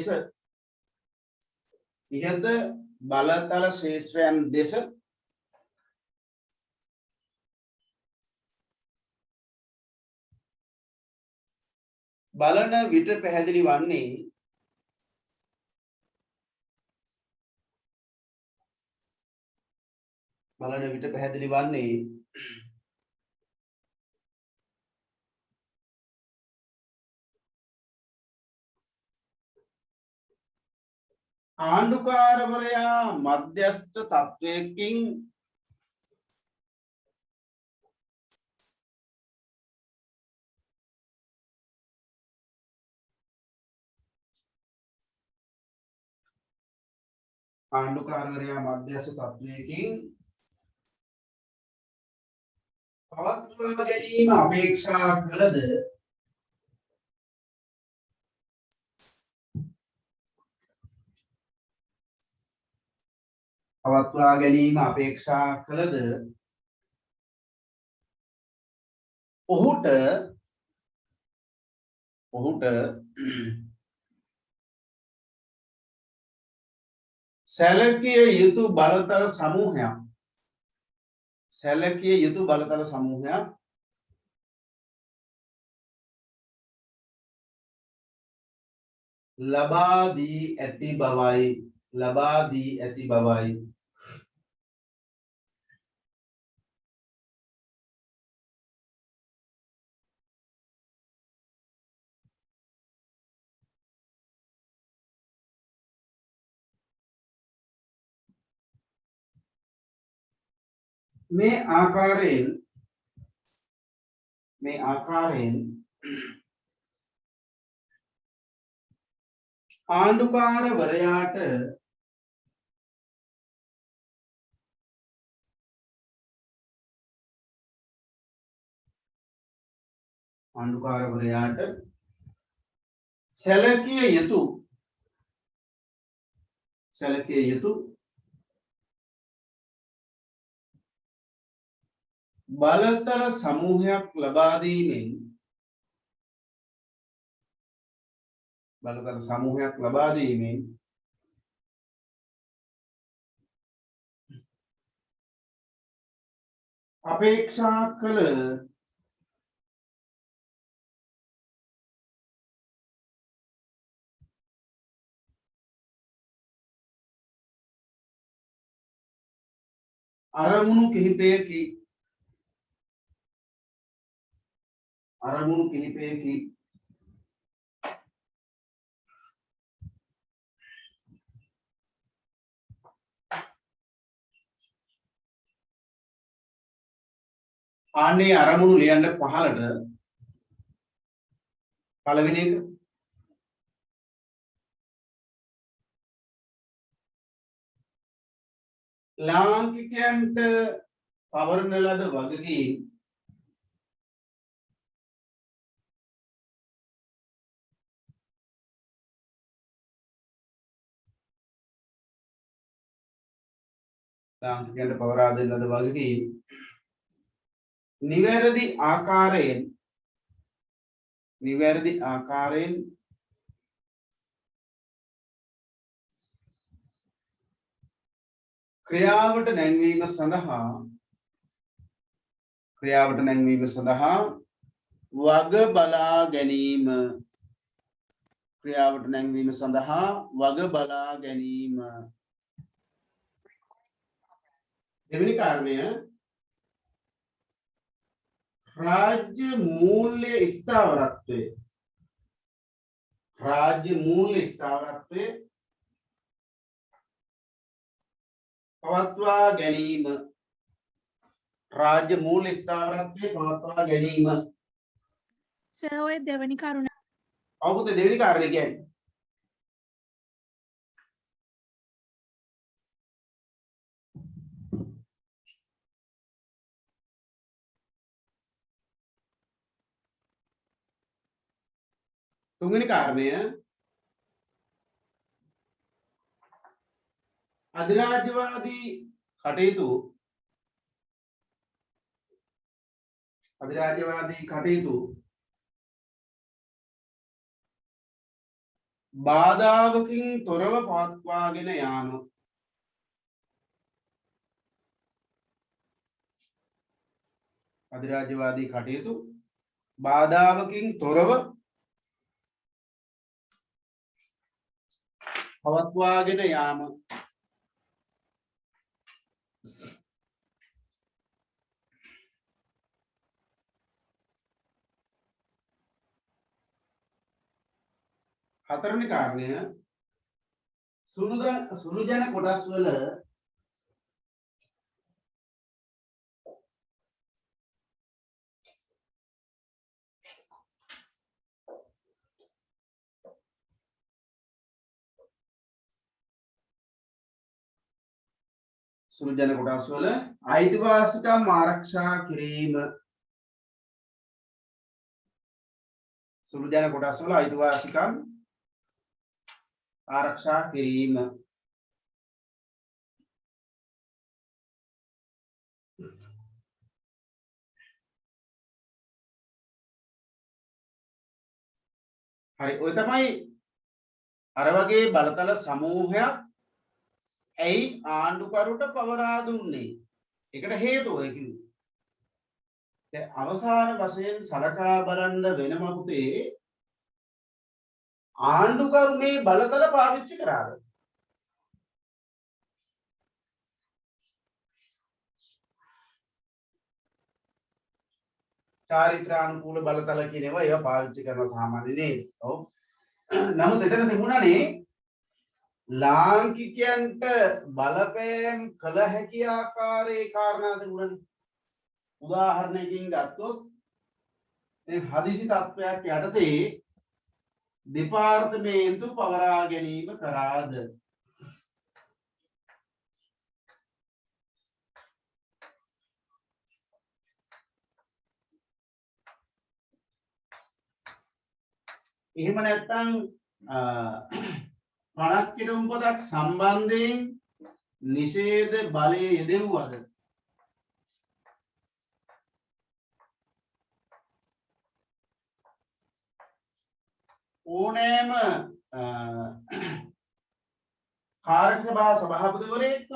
බලන විට පැහැදිලි වන්නේ ආණ්ඩුකාරවරයා මධ්‍යස්ථ තත්වයකින් පවත්වා ගැනීම අපේක්ෂා කළද ඔහුට සැලකිය යුතු බලතල සමූහයක් ලබා දී ඇති බවයි මේ ආකාරයෙන් ආණ්ඩුකාරවරයාට සැලකිය යුතු බලතල සමූහයක් ලබා දීමෙන් අපේක්ෂා කළ අරමුණු කිහිපයකි ආන්නේ අරමුණු ලියන්න පහලට පළවෙනි එක ලාංකිකයන්ට පවරන ලද වගකීම් ලාංකිකයන්ට පවරා දෙන ලද වගකීම් නිවැරදි ආකාරයෙන් ක්‍රියාවට නැංවීම සඳහා වග බලා ගැනීම දෙවෙනි කාරණය රාජ්‍ය මූල්‍ය ස්ථාවරත්වය පවත්වා ගැනීම සර් ඔය දෙවනි කරුණ අවුත දෙවෙනි කාරණය කියන්නේ තුන්වෙනි කාරණය අධිරාජ්‍යවාදී කටයුතු බාධාවකින් තොරව පවත්වාගෙන යාම හතරවෙනි කාරණය සුළු ජන කොටස් වල අයිතිවාසිකම් ආරක්ෂා කිරීම හරි ඔය තමයි අර වගේ බලතල සමූහයක් ඇයි ආණ්ඩුකරුට පවරා දුන්නේ ඒකට හේතුව ඔය කිව්වේ දැන් අවසාන වශයෙන් සලකා බලන්න වෙනම පුතේ ආණ්ඩුකරු මේ බලතල පාවිච්චි කරාද චාරිත්‍රානුකූල බලතල කියන ඒවා පාවිච්චි කරන සාමාන්‍ය නේද ඔව් නමුත් එතන තිබුණානේ ලාංකිකයන්ට බලපෑම් කළ හැකි ආකාරයේ කාරණා තිබුණානේ උදාහරණයකින් ගත්තොත් දැන් හදිසි තත්ත්වයක් යටතේ දෙපාර්තමේන්තු පවරා ගැනීම කරාද එහෙම නැත්නම් පණක් කිඩුම්පතක් සම්බන්ධයෙන් නිෂේධ බලය යෙදෙව්වද ඕනෑම කාර්ය සභා සභාපතිවරයෙක්ව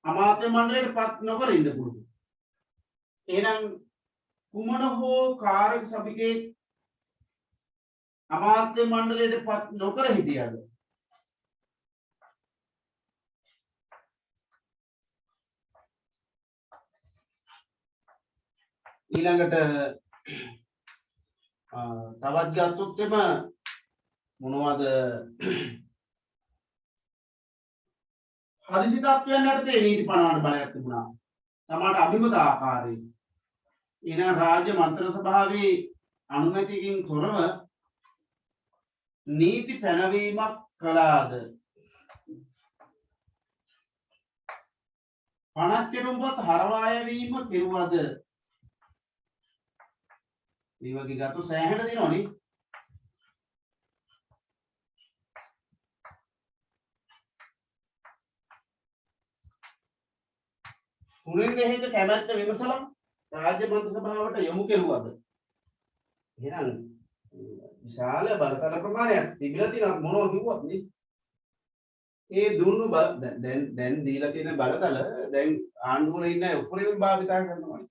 අමාත්‍ය මණ්ඩලයට පත් නොකර ඉන්න පුළුවන්. එහෙනම් කුමන හෝ කාර්ය සභිකේ අමාත්‍ය මණ්ඩලයට පත් නොකර හිටියද ඊළඟට තවත් ගත්තොත් එම මොනවද හදිසි තත්ත්වයන් යටතේ නීති පනවන්න බලයක් තිබුණා. තමාට අභිමත ආකාරයෙන් එහෙනම් රාජ්‍ය මන්ත්‍රණ සභාවේ අනුමැතියකින් තොරව නීති පැනවීමක් කළාද පණක් කෙරුම්පත් හරවා යැවීම කෙරුවද මේ වගේ ගත්ත සෑහෙන දෙනවනේ තුනෙන් දෙකක කැමැත්ත විමසලා රාජ්‍ය මන්ත්‍රී සභාවට යොමු කෙරුවද? එහෙනම් විශාල බලතල ප්‍රමාණයක් තිබිලා තියෙන මොනවද කිව්වත් නේ? ඒ දුන්නු දැන් දීලා තියෙන බලතල දැන් ආණ්ඩුවල ඉන්න අය උපරිම භාවිතා කරනවා.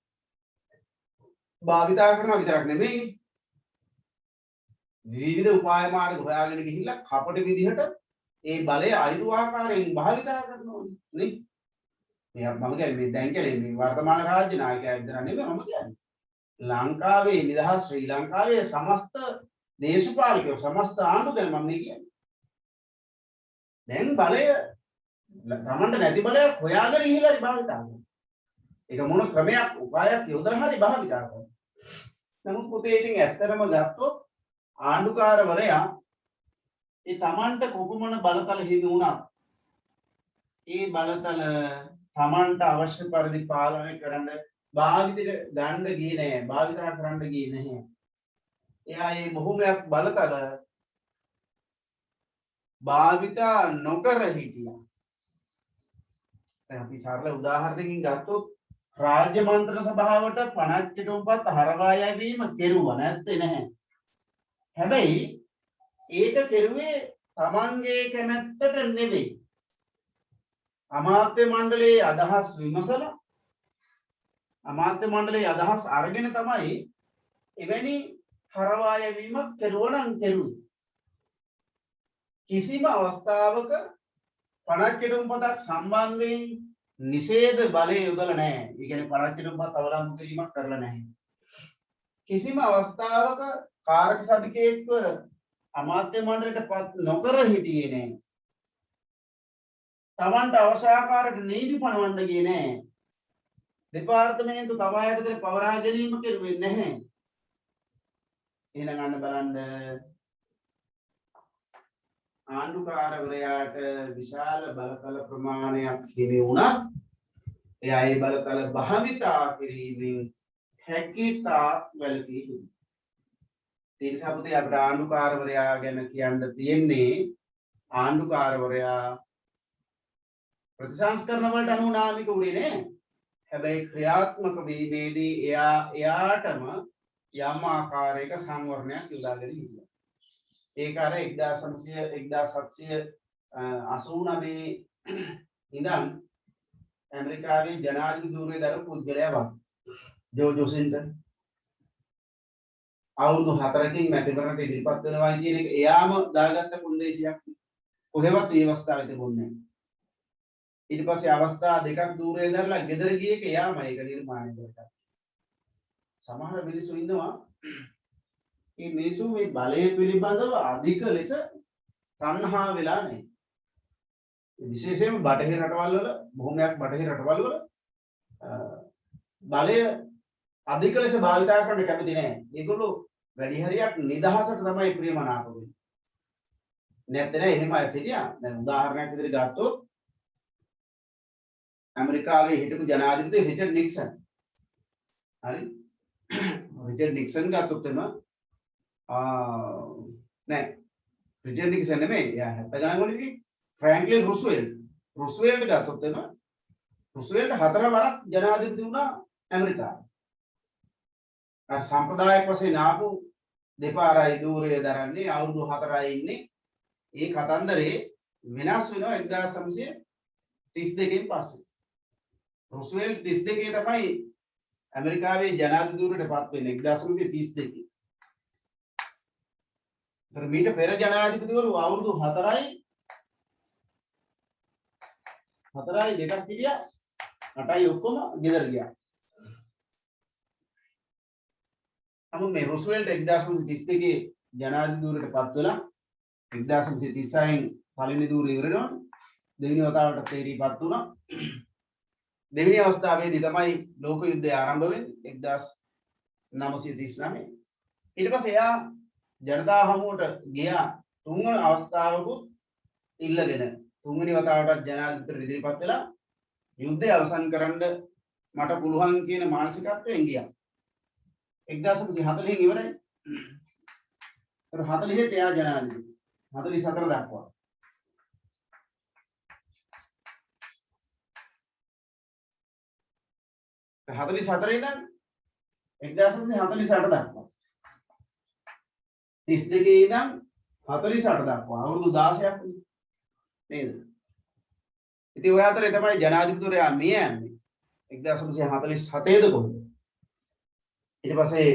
භාවිතා කරනවා විතරක් නෙමෙයි විවිධ උපාය මාර්ග හොයාගෙන ගිහිල්ලා කපට විදිහට ඒ බලය අයිතු ආකාරයෙන් භාවිතා කරනවා නේ. මම කියන්නේ දැන් කියන්නේ මේ වර්තමාන රාජ්‍ය නායකයා විතර නෙමෙයි මම කියන්නේ. ලංකාවේ නිදහස් ශ්‍රී ලංකාවේ සමස්ත දේශපාලකයෝ සමස්ත ආණ්ඩු ගැන මම කියන්නේ. දැන් බලය තමන්ට නැති බලයක් හොයාගෙන ඉහිලා භාවිතා කරනවා. ඒක මොන ක්‍රමයක් උපායක් යොදලා හරි භාවිතා කරනවා. නමුත් පුතේ ඉතින් ඇත්තටම ගත්තොත් ආණ්ඩුකාරවරයා ඒ තමන්ට කොපමණ බලතල හිමි වුණත් ඒ බලතල තමන්ට අවශ්‍ය පරිදි පාලනය කරන්න භාවිතයට ගන්න ගියේ නැහැ. භාවිතා කරන්න ගියේ නැහැ. එයා මේ බොහොමයක් බලතල භාවිතා නොකර හිටියා. දැන් අපි සරල උදාහරණයකින් ගත්තොත් රාජ්‍ය මන්ත්‍රී සභාවට 50 කිටුම්පත් හරවා යැවීම කෙරුවා නැත්තේ නැහැ. හැබැයි ඒක කෙරුවේ තමන්ගේ කැමැත්තට නෙවෙයි. අමාත්‍ය මණ්ඩලයේ අදහස් විමසලා අමාත්‍ය මණ්ඩලයේ අදහස් අරගෙන තමයි එවැනි හරවා යැවීමක් කෙරුවනම් කෙරුවේ. කිසිම අවස්ථාවක 50 කිටුම්පතක් සම්බන්ධයෙන් නිෂේධ බලය යොදලා නැහැ. ඒ කියන්නේ 50 කිටුම්පත් අවලංගු කිරීමක් කරලා නැහැ. කිසිම අවස්ථාවක කාර්ක සභිකයෙක්ව අමාත්‍ය මණ්ඩලයට පත් නොකර හිටියේ නැහැ. තමන්ට අවශ්‍ය ආකාරයට නීති පනවන්න ගියේ නැහැ. දෙපාර්තමේන්තු තවායතන පවරා ගැනීම කෙරුවේ නැහැ. එහෙනම් අන්න බලන්න ආණ්ඩුකාරවරයාට විශාල බලතල ප්‍රමාණයක් හිමි වුණත් එයා ඒ බලතල භාවිතා කිරීමෙන් හැකියතා වැළකී හිටියා. ඒ නිසා පුතේ අපේ ආණ්ඩුකාරවරයා ගැන කියන්න තියෙන්නේ ආණ්ඩුකාරවරයා ප්‍රතිසංස්කරණ වලට අනුනාමික උනේ නේ. හැබැයි ක්‍රියාත්මක වීමේදී එයාටම යම් ආකාරයක සංවරණයක් යොදාගෙන හිටියා. ඒක අර 1789 ඉඳන් ඇමරිකාවේ ජනාධිපතිවරයෙක් දර පුද්ගලයා වගේ ජෝර්ජ් වොෂින්ටන් අවුරුදු 4කින් මැතිවරණට ඉදිරිපත් වෙනවා කියන එක එයාම දාගත්ත කොන්දේසියක්. කොහෙවත් විවස්ථාව තිබුණේ නැහැ. ඊට පස්සේ අවස්ථා දෙකක් দূරේ දරලා ගෙදර ගිය එක එයාම ඒක නිර්මාණය කරගත්තා. සමහර මිනිස්සු ඉන්නවා මේ මිනිස්සු මේ බලය පිළිබඳව අධික ලෙස තණ්හා වෙලා නැහැ. විශේෂයෙන්ම බටහිර රටවල් වල බොහොමයක් බටහිර රටවල් වල බලය අධික ලෙස භාවිතා කරන්න කැමති නැහැ. ඒගොල්ලෝ වැඩි හරියක් නිදහසට තමයි ප්‍රියමනාප වෙන්නේ. නැත්නම් එහෙම අය හිටියා. දැන් උදාහරණයක් විදිහට ගත්තොත් ඇමරිකාවේ හිටපු ජනාධිපති රිචඩ් නික්සන්. හරි. රිචඩ් නික්සන් ගත්තොත් එනවා නෑ රිචඩ් නික්සන් නෙමෙයි. එයා 70 ගණන් වලදී ෆ්‍රැන්ක්ලින් රුස්වෙල්ට් ගත්තොත් එනවා රුස්වෙල්ට් 4 වරක් ජනාධිපති වුණා ඇමරිකාවේ. අර සම්ප්‍රදායික වශයෙන් ආපු දෙපාරයි දූරය දරන්නේ අවුරුදු 4යි ඉන්නේ. ඒ කතන්දරේ වෙනස් වෙනවා 1932 පස්සේ. රුස්වෙල්ට් 32 තමයි ඇමරිකාවේ ජනාධිපතිවරට පත් වෙන්නේ 1932. ඒතර මීට පෙර ජනාධිපතිවරු අවුරුදු 4යි දෙකක් හිටියා. 8යි ඔක්කොම ගෙදර ගියා. නමුත් මේ රුස්වෙල්ට් 1932 ජනාධිපතිවරට පත් වෙලා 1936න් පළවෙනි ධූරය ඉවරනවා. දෙවෙනි වතාවට තේරීපත් වුණා. දෙවෙනි අවස්ථාවේදී තමයි ලෝක යුද්ධය ආරම්භ වෙන්නේ 1939. ඊට පස්සේ එයා ජනතා හමුවට ගියා තුන්වෙනි අවස්ථාවකුත් ඉල්ලගෙන තුන්වෙනි වතාවටත් ජනාධිපතිට ඉදිරිපත් වෙලා යුද්ධය අවසන් කරන්න මට පුළුවන් කියන මානසිකත්වයෙන් ගියා. 1940 ඉවරයි. 40 එයා ජනාධිපති 44 දක්වා. 44 ඉඳන් 1948 දක්වා 32 ඉඳන් 48 දක්වා අවුරුදු 16ක් නේද? ඉතින් ඔය අතරේ තමයි ජනාධිපතිවරයා මිය යන්නේ 1947 ද කොහොමද? ඊට පස්සේ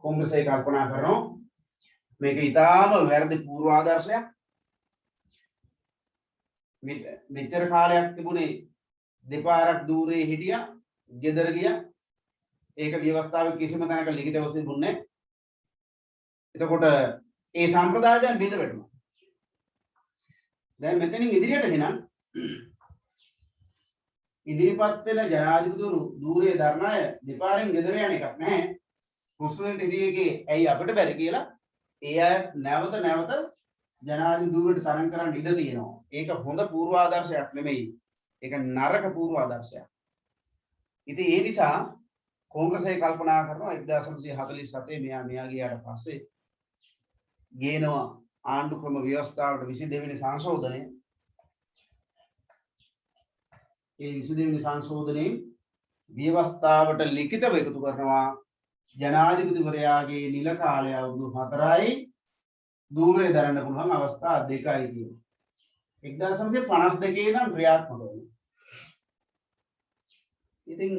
කොංග්‍රසය කල්පනා කරනවා මේක ඉතාම වැරදි පූර්වාදර්ශයක්. මෙච්චර කාලයක් තිබුණේ දෙපාරක් දූරේ හිටියා, ගෙදර ගියා. ඒක ව්‍යවස්ථාවේ කිසිම තැනක ලිඛිතව තිබුණේ නැහැ. එතකොට ඒ සම්ප්‍රදාය දැන් බිඳ වැටුණා. දැන් මෙතනින් ඉදිරියට එනනම් ඉදිරිපත් වෙන ජනාධිපතිවරු දූරේ දරන අය දෙපාරෙන් ගෙදර යන එකක් නැහැ. රුස්වෙල්ට් ඉදිරියේගේ ඇයි අපිට බැරි කියලා ඒ අය නැවත ජනාධිපතිවරුන්ට තරම් කරන්න ඉඩ තියෙනවා. ඒක හොඳ පූර්වාදර්ශයක් නෙමෙයි. ඒක නරක පූර්වාදර්ශයක්. ඉතින් ඒ නිසා කොංග්‍රසය කල්පනා කරනවා 1947 මෙයා ගියාට පස්සේ ගේනවා ආණ්ඩු ක්‍රම ව්‍යවස්ථාවට 22 වෙනි සංශෝධනය. ඒ 22 වෙනි සංශෝධනයේ ව්‍යවස්ථාවට ලිඛිතව එකතු කරනවා ජනාධිපතිවරයාගේ නිල කාලය අවුරුදු 4යි දූරේ දරන්න පුළුවන් අවස්ථා 2යි කියනවා. 1952 ඉඳන් ක්‍රියාත්මක වෙනවා. ඉතින්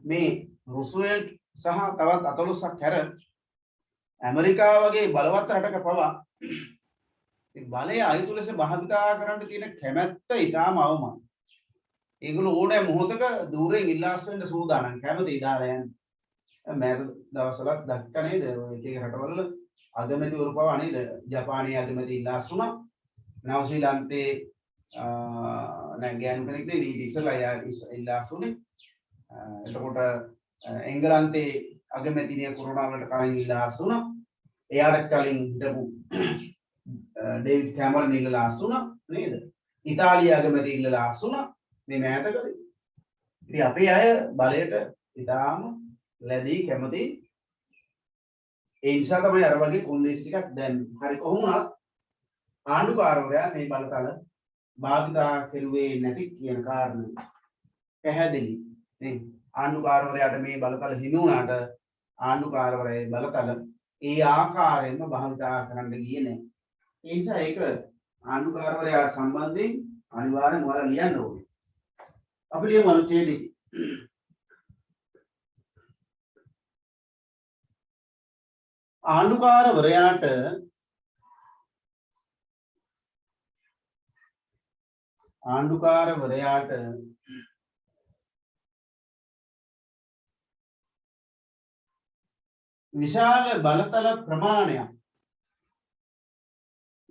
මේ රුස්වෙල්ට් සහ තවත් 14ක් හැර ඇමරිකාව වගේ බලවත් රටක පවා බලය අයුතු ලෙස භාවිතා කරන්න තියෙන කැමැත්ත ඉතාම අවමයි. ඒගොල්ලෝ ඕනෑ මොහොතක දූරෙන් ඉල්ලාස් වෙන්න සූදානම් කැමති ඉදාලා යන්නේ. මෑත දවස්වලත් දැක්ක නේද ඔය එක රටවල අගමැතිවරු පවා නේද ජපානයේ අගමැති ඉල්ලාස් වුණා. නව ශ්‍රීලන්තේ නෑ ගෑනු කෙනෙක් නෙවෙයි ඉස්සලා ඉල්ලාස් වුණේ. එතකොට එංගලන්තේ අගමැතිනිය කොරෝනා වලට කලින් ඉල්ලාස් වුණා. එයාට කලින් හිටපු ඩේවිඩ් කැමරන් ඉල්ලාස් වුණා නේද? ඉතාලිය අගමැති ඉල්ලාස් වුණා මේ මෑතකදී. ඉතින් අපේ අය බලයට ඉතාම ලැබී කැමති. ඒ නිසා තමයි අර වගේ කොන්දේසි ටිකක් දැන් හරි කොහොම වුණත් ආණ්ඩුකාරවරයා මේ බලතල භාවිතා කෙරුවේ නැති කියන කාරණය පැහැදිලි නේ. ආණ්ඩුකාරවරයාට මේ බලතල හිමි වුණාට ආණ්ඩුකාරවරයාගේ බලතල ඒ ආකාරයෙන්ම භාවිතා කරන්න ගියේ නැහැ. ඒ නිසා ඒක ආණ්ඩුකාරවරයා සම්බන්ධයෙන් අනිවාර්යෙන්ම ඔයාලා ලියන්න ඕනේ. අපි ලියමු අනුච්ඡේදය. ආණ්ඩුකාරවරයාට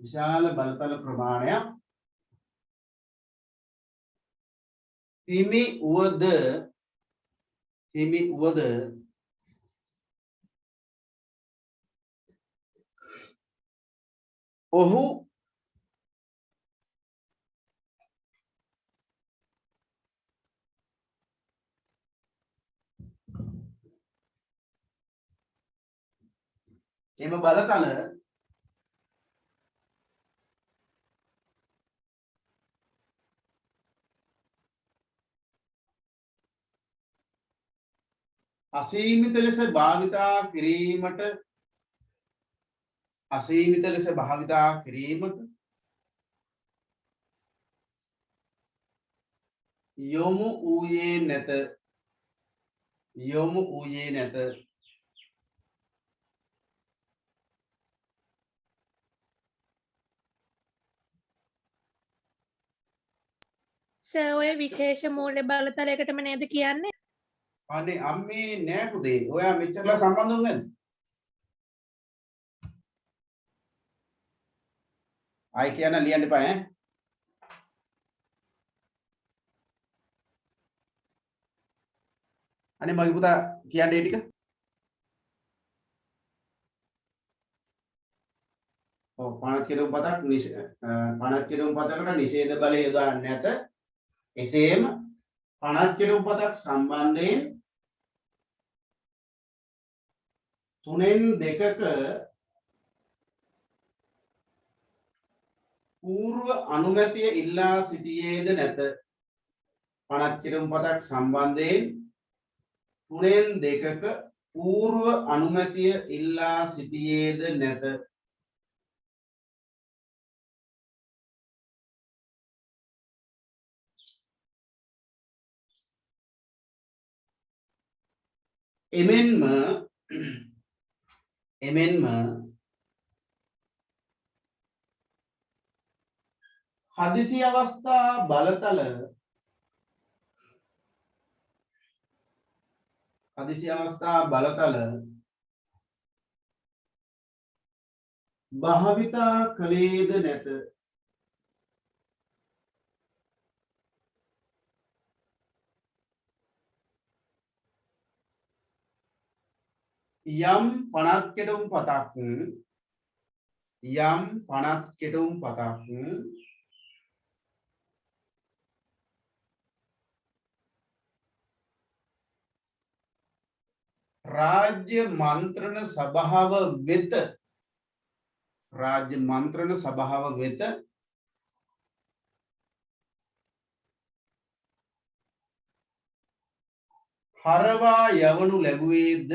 විශාල බලතල ප්‍රමාණයක් හිමි වුවද ඔහු එම බලතල අසීමිත ලෙස භාවිතා කිරීමට යොමු වූයේ නැත. සර් ඔය විශේෂ මූල්‍ය බලතලයකටම නේද කියන්නේ? අනේ අම්මේ නෑ පුතේ. ඔයා මෙච්චරලා සම්බන්ධ වුනේ නැද්ද? ආයි කියන්න ලියන්න එපා ඈ. අනේ මගේ පුතා කියන්නේ ටික. ඔව් පණ කිරුම් පතකට නිෂේධ බලය යොදා නැත. එසේම පණක් කිරුම් පතක් සම්බන්ධයෙන් 3න් 2ක పూర్ව අනුමැතිය ඉල්ලා සිටියේද නැත. පනත් කිරුම් පතක් සම්බන්ධයෙන් 3න් 2ක పూర్ව අනුමැතිය ඉල්ලා සිටියේද නැත. එමෙන්ම හදිසි අවස්ථා බලතල භාවිතා කළේද නැත. යම් පනත් කෙටුම් පතක් රාජ්‍ය මන්ත්‍රණ සභාව වෙත හරවා යවනු ලැබුවේද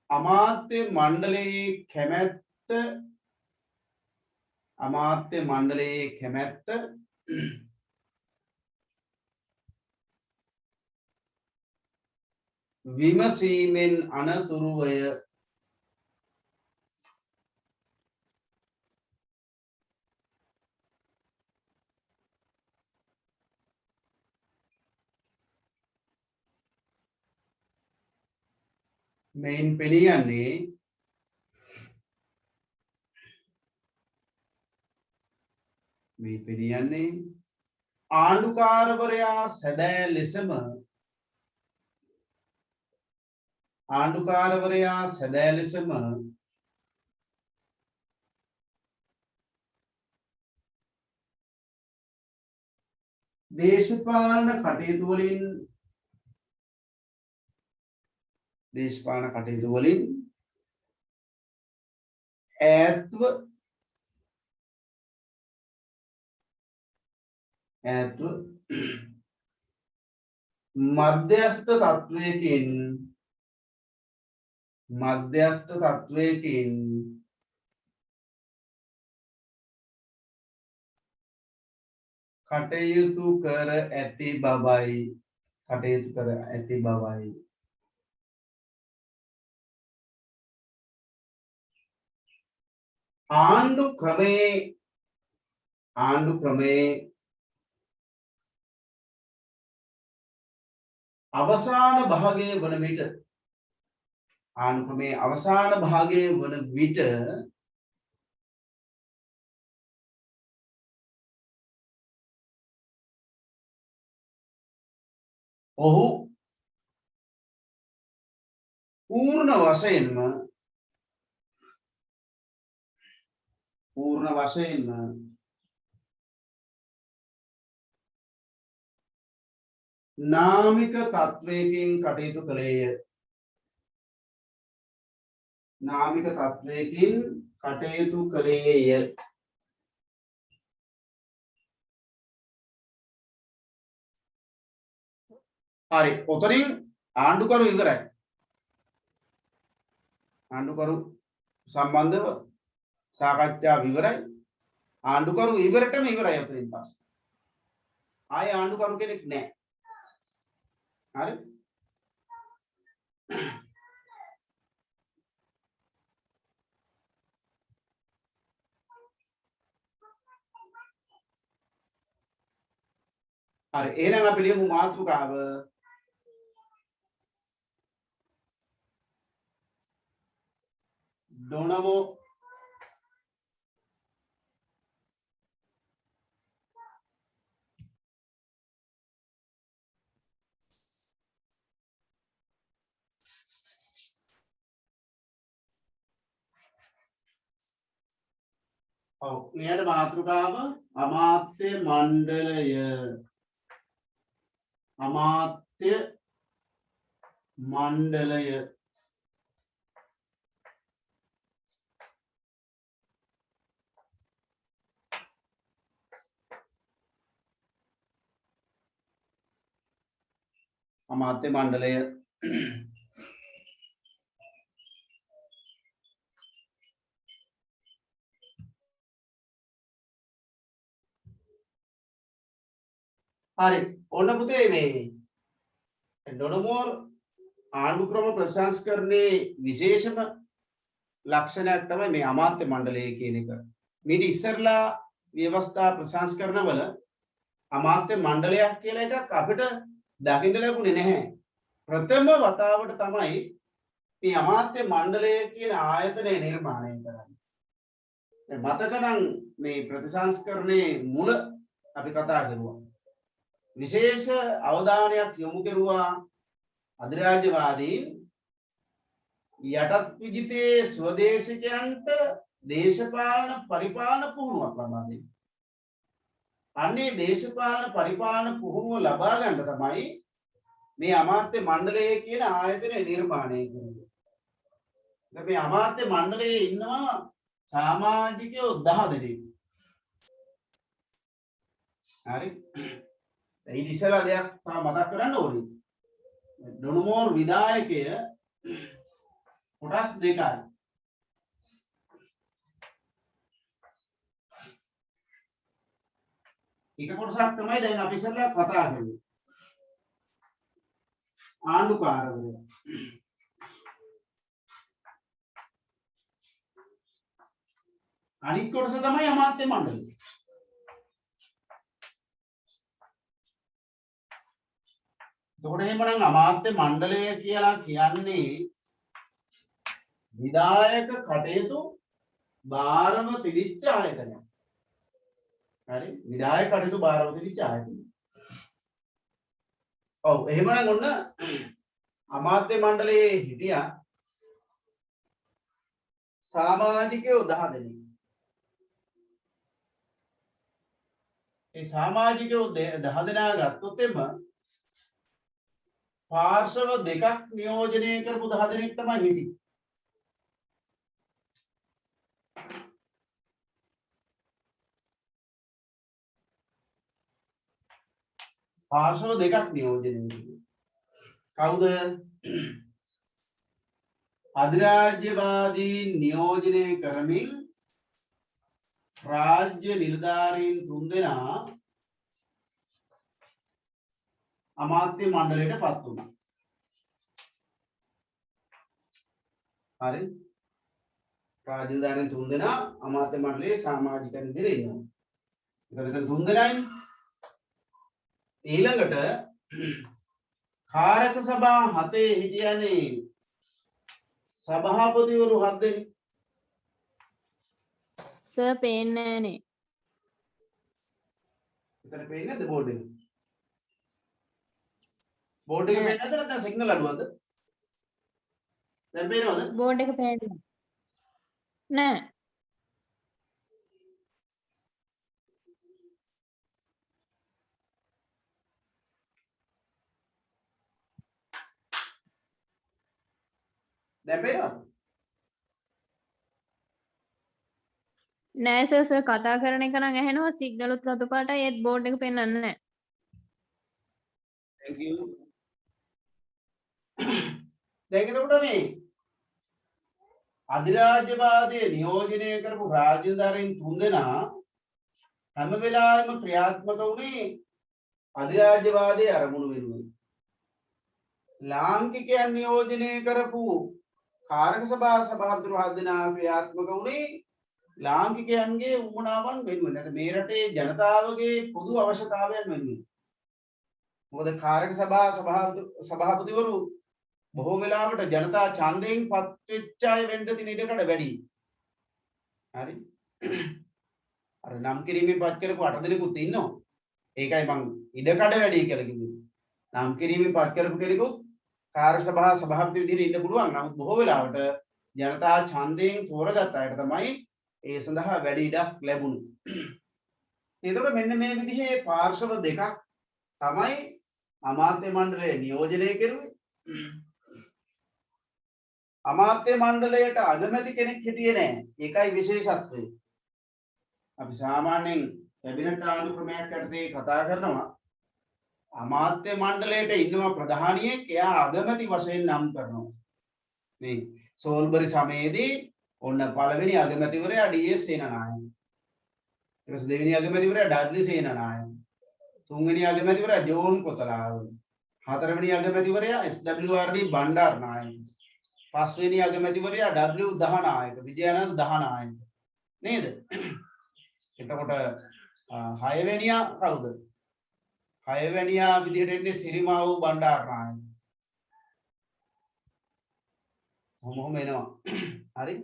අමාත්‍ය මණ්ඩලයේ කැමැත්ත විමසීමෙන් අනතුරුවය. මෙයින් පෙනියන්නේ ආණ්ඩුකාරවරයා සැබෑ ලෙසම දේශපාලන කටයුතු වලින් ඈත්ව මධ්‍යස්ථ තත්වයකින් කටයුතු කර ඇති බවයි. ආණ්ඩු ක්‍රමේ අවසාන භාගයේ වන විට ඔහු පූර්ණ වශයෙන්ම නාමික තත්වයකින් කටයුතු කළේය. හරි, ඔතනින් ආණ්ඩුකරු ඉවරයි. ආණ්ඩුකරු සම්බන්ධව සාකච්ඡා ඉවරයි. ආණ්ඩුකරු ඉවරටම ඉවරයි. ඔතනින් පස්සේ ආයේ ආණ්ඩුකරු කෙනෙක් නැහැ. හරි, එහෙනම් අපි ලියමු මාතෘකාව ඩොනමෝ මෙයට මාතෘකාව අමාත්‍ය මණ්ඩලය අමාත්‍ය මණ්ඩලය හරි ඔන්න පුතේ මේ ඩොනමෝර් ආණ්ඩු ක්‍රම ප්‍රසංස්කරණයේ විශේෂම ලක්ෂණයක් තමයි මේ අමාත්‍ය මණ්ඩලය කියන එක. මීට ඉස්සරලා ව්‍යවස්ථා ප්‍රසංස්කරණවල අමාත්‍ය මණ්ඩලයක් කියලා එකක් අපිට දකින්න ලැබුණේ නැහැ. ප්‍රථම වතාවට තමයි මේ අමාත්‍ය මණ්ඩලය කියන ආයතනය නිර්මාණය කරන්නේ. මතක නම් මේ ප්‍රතිසංස්කරණයේ මුල අපි කතා කරුවා. විශේෂ අවධානයක් යොමු කෙරුවා අධිරාජ්‍යවාදීන් යටත් විජිතයේ ස්වදේශිකයන්ට දේශපාලන පරිපාලන පුහුණුවක් ලබා දෙන්න. අන්නේ දේශපාලන පරිපාලන පුහුණුව ලබා ගන්න තමයි මේ අමාත්‍ය මණ්ඩලය කියන ආයතනය නිර්මාණය කරන්නේ. මේ අමාත්‍ය මණ්ඩලයේ ඉන්නවා සමාජිකයෝ 10 දෙනෙක්. හරි. ඊට ඉස්සෙල්ලා දෙයක් තව මතක් කරන්න ඕනේ. ඩොනමෝර් විධායකය කොටස් දෙකයි. එක කොටසක් තමයි දැන් අපි ඉස්සෙල්ලා කතා කරන්නේ. ආණ්ඩුකාරවරයා. අනිත් කොටස තමයි අමාත්‍ය මණ්ඩලය. එතකොට එහෙමනම් අමාත්‍ය මණ්ඩලය කියලා කියන්නේ විධායක කටයුතු භාරව තිබිච්ච ආයතනයක්. හරි විධායක කටයුතු භාරව තිබිච්ච ආයතනයක්. ඔව් එහෙමනම් ඔන්න අමාත්‍ය මණ්ඩලයේ හිටියා සමාජිකයෝ 10 දෙනෙක්. ඒ සමාජිකයෝ 10 දෙනා ගත්තොත් එම පාර්ශව දෙකක් නියෝජනය කරපු 10 දෙනෙක් තමයි හිටියේ. පාර්ශව දෙකක් නියෝජනය කරේ. කවුද? අධිරාජ්‍යවාදී නියෝජනය කරමින් රාජ්‍ය නිලධාරීන් 3 දෙනා අමාත්‍ය මණ්ඩලයට පත් වුණා. හරි. රාජ්‍ය නිලධාරීන් 3 දෙනා අමාත්‍ය මණ්ඩලයේ සමාජිකයන් විදිහට ඉන්නවා. ඒකට 3 දෙනායිනේ. ඊළඟට කාරක සභා 7 හිටියනේ සභාපතිවරු 7 දෙනෙක්. සර් පේන්නේ නැහනේ. එතන පේන්නේ නැද්ද බෝඩ් එක? බෝඩ් එක පේන්නේ නැද්ද නැත්නම් සිග්නල් අඩුවද? දැන් පේනවද? බෝඩ් එක පේන්නේ නැහැ. දැන් පේනවද? නෑ සර් කතා කරන එක නම් ඇහෙනවා සිග්නල් උත් රතු පාටයි ඒත් බෝඩ් එක පෙන්වන්නේ නැහැ. Thank you. දැන් එතකොට මේ අධිරාජ්‍යවාදයේ නියෝජනය කරපු රාජ්‍යධාරීන් 3 දෙනා හැම වෙලාවෙම ක්‍රියාත්මක වුණේ අධිරාජ්‍යවාදයේ අරමුණු වෙනුවෙන්. ලාංකිකයන් නියෝජනය කරපු කාරක සභා සභාපතිවරු 7 දෙනා ක්‍රියාත්මක වුණේ ලාංකිකයන්ගේ උවමනාවන් වෙනුවෙන්. නැත්නම් මේ රටේ ජනතාවගේ පොදු අවශ්‍යතාවයන් වෙනුවෙන්. මොකද කාරක සභා සභාපතිවරු බොහෝ වෙලාවට ජනතා ඡන්දයෙන් පත් වෙච්ච අය වෙන්න තියෙන ඉඩකඩ වැඩි. හරි. අර නම් කිරීමෙන් පත් කරපු 8 දෙනෙකුත් ඉන්නවා. ඒකයි මං ඉඩකඩ වැඩි කියලා කිව්වේ. නම් කිරීමෙන් පත් කරපු කෙනෙකුත් කාර්ය සභා සභාපති විදිහට ඉන්න පුළුවන්. නමුත් බොහෝ වෙලාවට ජනතා ඡන්දයෙන් තෝරගත්ත අයට තමයි ඒ සඳහා වැඩි ඉඩක් ලැබුණේ. එතකොට මෙන්න මේ විදිහේ පාර්ශව දෙකක් තමයි අමාත්‍ය මණ්ඩලය නියෝජනය කරුවේ. අමාත්‍ය මණ්ඩලයට අගමැති කෙනෙක් හිටියේ නැහැ. ඒකයි විශේෂත්වය. අපි සාමාන්‍යයෙන් කැබිනට් ආණ්ඩු ක්‍රමයක් යටතේ කතා කරනවා. අමාත්‍ය මණ්ඩලයට ඉන්නවා ප්‍රධානියෙක් එයා අගමැති වශයෙන් නම් කරනවා මේ සෝල්බරි සමයේදී ඔන්න පළවෙනි අගමැතිවරයා ඩී.එස්. සේනනායක ඊට පස්සේ දෙවෙනි අගමැතිවරයා ඩඩ්ලි සේනනායක තුන්වෙනි අගමැතිවරයා ජෝන් කොතලාව හතරවෙනි අගමැතිවරයා එස්.ඩබ්ලිව්.ආර්.ඩී. බණ්ඩාරනායක පස්වෙනි අගමැතිවරයා ඩබ්ලිව්. දහනායක විජයානන්ද දහනායක නේද එතකොට හයවෙනියා කවුද හයවැනියා විදිහට එන්නේ සිරිමාව් බණ්ඩාරනායක. කොහොම එනවා. හරි.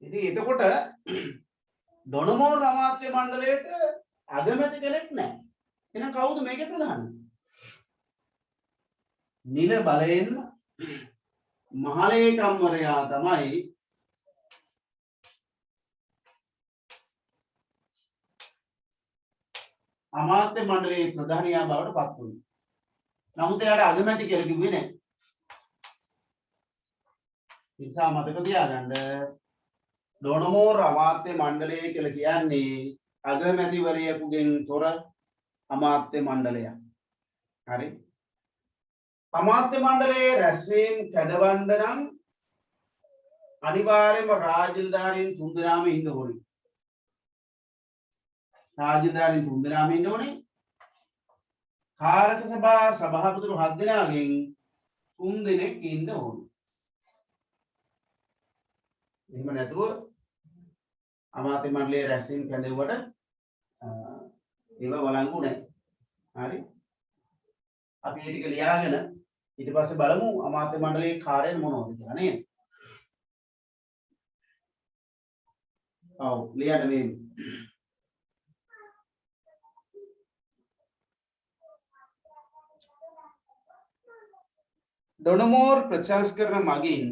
ඉතින් එතකොට ඩොනමෝර් අමාත්‍ය මණ්ඩලයට අගමැති කෙනෙක් නැහැ. එහෙනම් කවුද මේකේ ප්‍රධානී? නිල බලයෙන් මහලේකම්වරයා තමයි අමාත්‍ය මණ්ඩලයේ ප්‍රධානියා බවට පත් වුණා. නමුත් එයාට අගමැති කියලා කිව්වේ නැහැ. නිසා මතක තියාගන්න ඩොනමෝර් අමාත්‍ය මණ්ඩලය කියලා කියන්නේ අගමැතිවරයෙකුගෙන් තොර අමාත්‍ය මණ්ඩලයක්. හරි. අමාත්‍ය මණ්ඩලයේ රැස්වීම කැදවන්න නම් අනිවාර්යයෙන්ම රාජ්‍යධාරීන් තුන්දෙනාම ඉන්න ඕනේ. රාජධානි තුන්දෙනාම ඉන්න ඕනේ. කාරක සභා සභාපතිතුරු 7 දෙනාගෙන් 3 දෙනෙක් ඉන්න ඕනේ. එහෙම නැතුව අමාත්‍ය මණ්ඩලයේ රැස්වීම කැඳෙව්වට ඒව වළංගු නැහැ. හරි. අපි මේ ටික ලියාගෙන ඊට පස්සේ බලමු අමාත්‍ය මණ්ඩලයේ කාර්යය මොනවද කියලා නේද? ඔව් ලියන්න මේ ඩොනමෝර් ප්‍රතිසංස්කරණ මගින්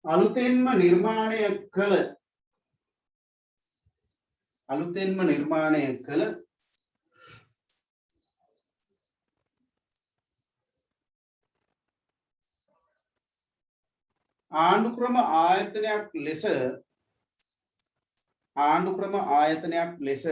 අලුතෙන්ම නිර්මාණය කළ ආණ්ඩුක්‍රම ආයතනයක් ලෙස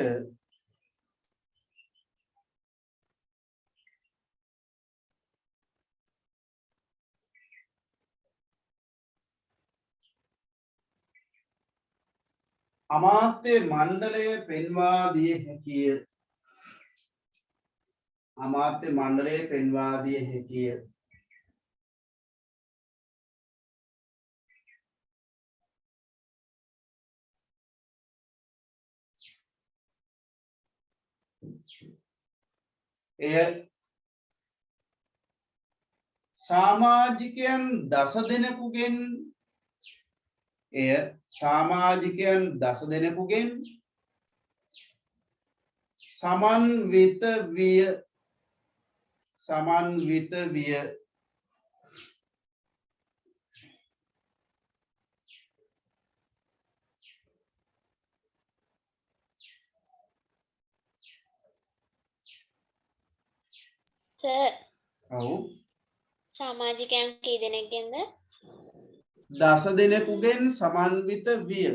අමාත්‍ය මණ්ඩලය පෙන්වා දිය හැකිය. එය සමාජිකයන් දස දෙනෙකුගෙන් සමන්විත විය. සර් ඔව් සමාජිකයන් කී දෙනෙක්ගෙන්ද? 10 දෙනෙකුගෙන් සමන්විත විය.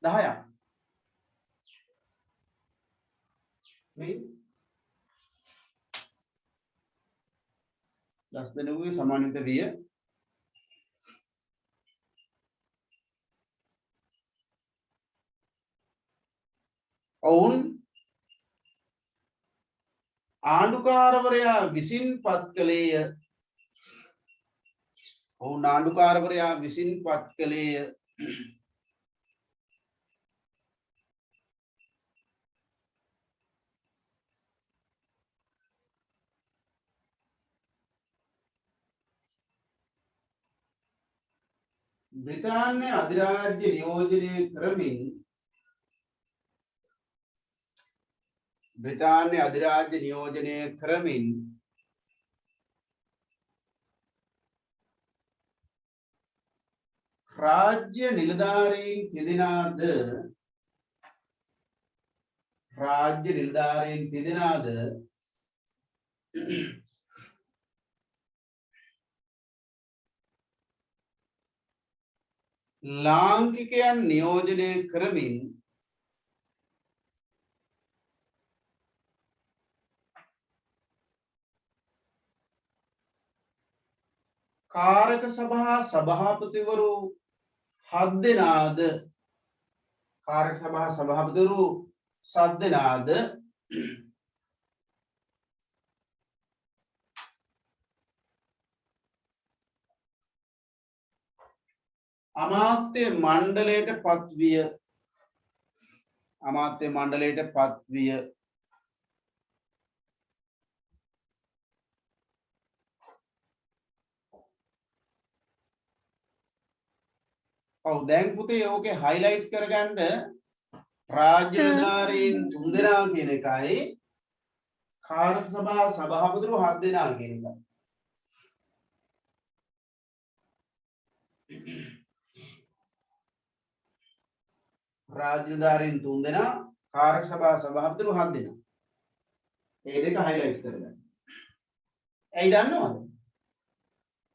10ක්. මේ 10 දෙනෙකුගේ සමන්විත විය. ඔවුන් ආණ්ඩුකාරවරයා විසින් පත් කළේය. බ්‍රිතාන්‍ය අධිරාජ්‍ය නියෝජනය කරමින් රාජ්‍ය නිලධාරීන් තිදෙනාද ලාංකිකයන් නියෝජනය කරමින් කාරක සභා සභාපතිවරු 7 දෙනාද කාරක සභා සභාපතිවරු 7 දෙනාද අමාත්‍ය මණ්ඩලයට පත්විය අමාත්‍ය මණ්ඩලයට පත්විය ඔව් දැන් පුතේ ඕකේ highlight කරගන්න රාජ්‍ය නිලධාරීන් 3 දෙනා කියන එකයි කාරක සභා සභාපතිවරු 7 දෙනා කියන එකයි රාජ්‍ය නිලධාරීන් 3 දෙනා කාරක සභා සභාපතිවරු 7 දෙනා මේ දෙක highlight කරගන්න. ඇයි දන්නවද?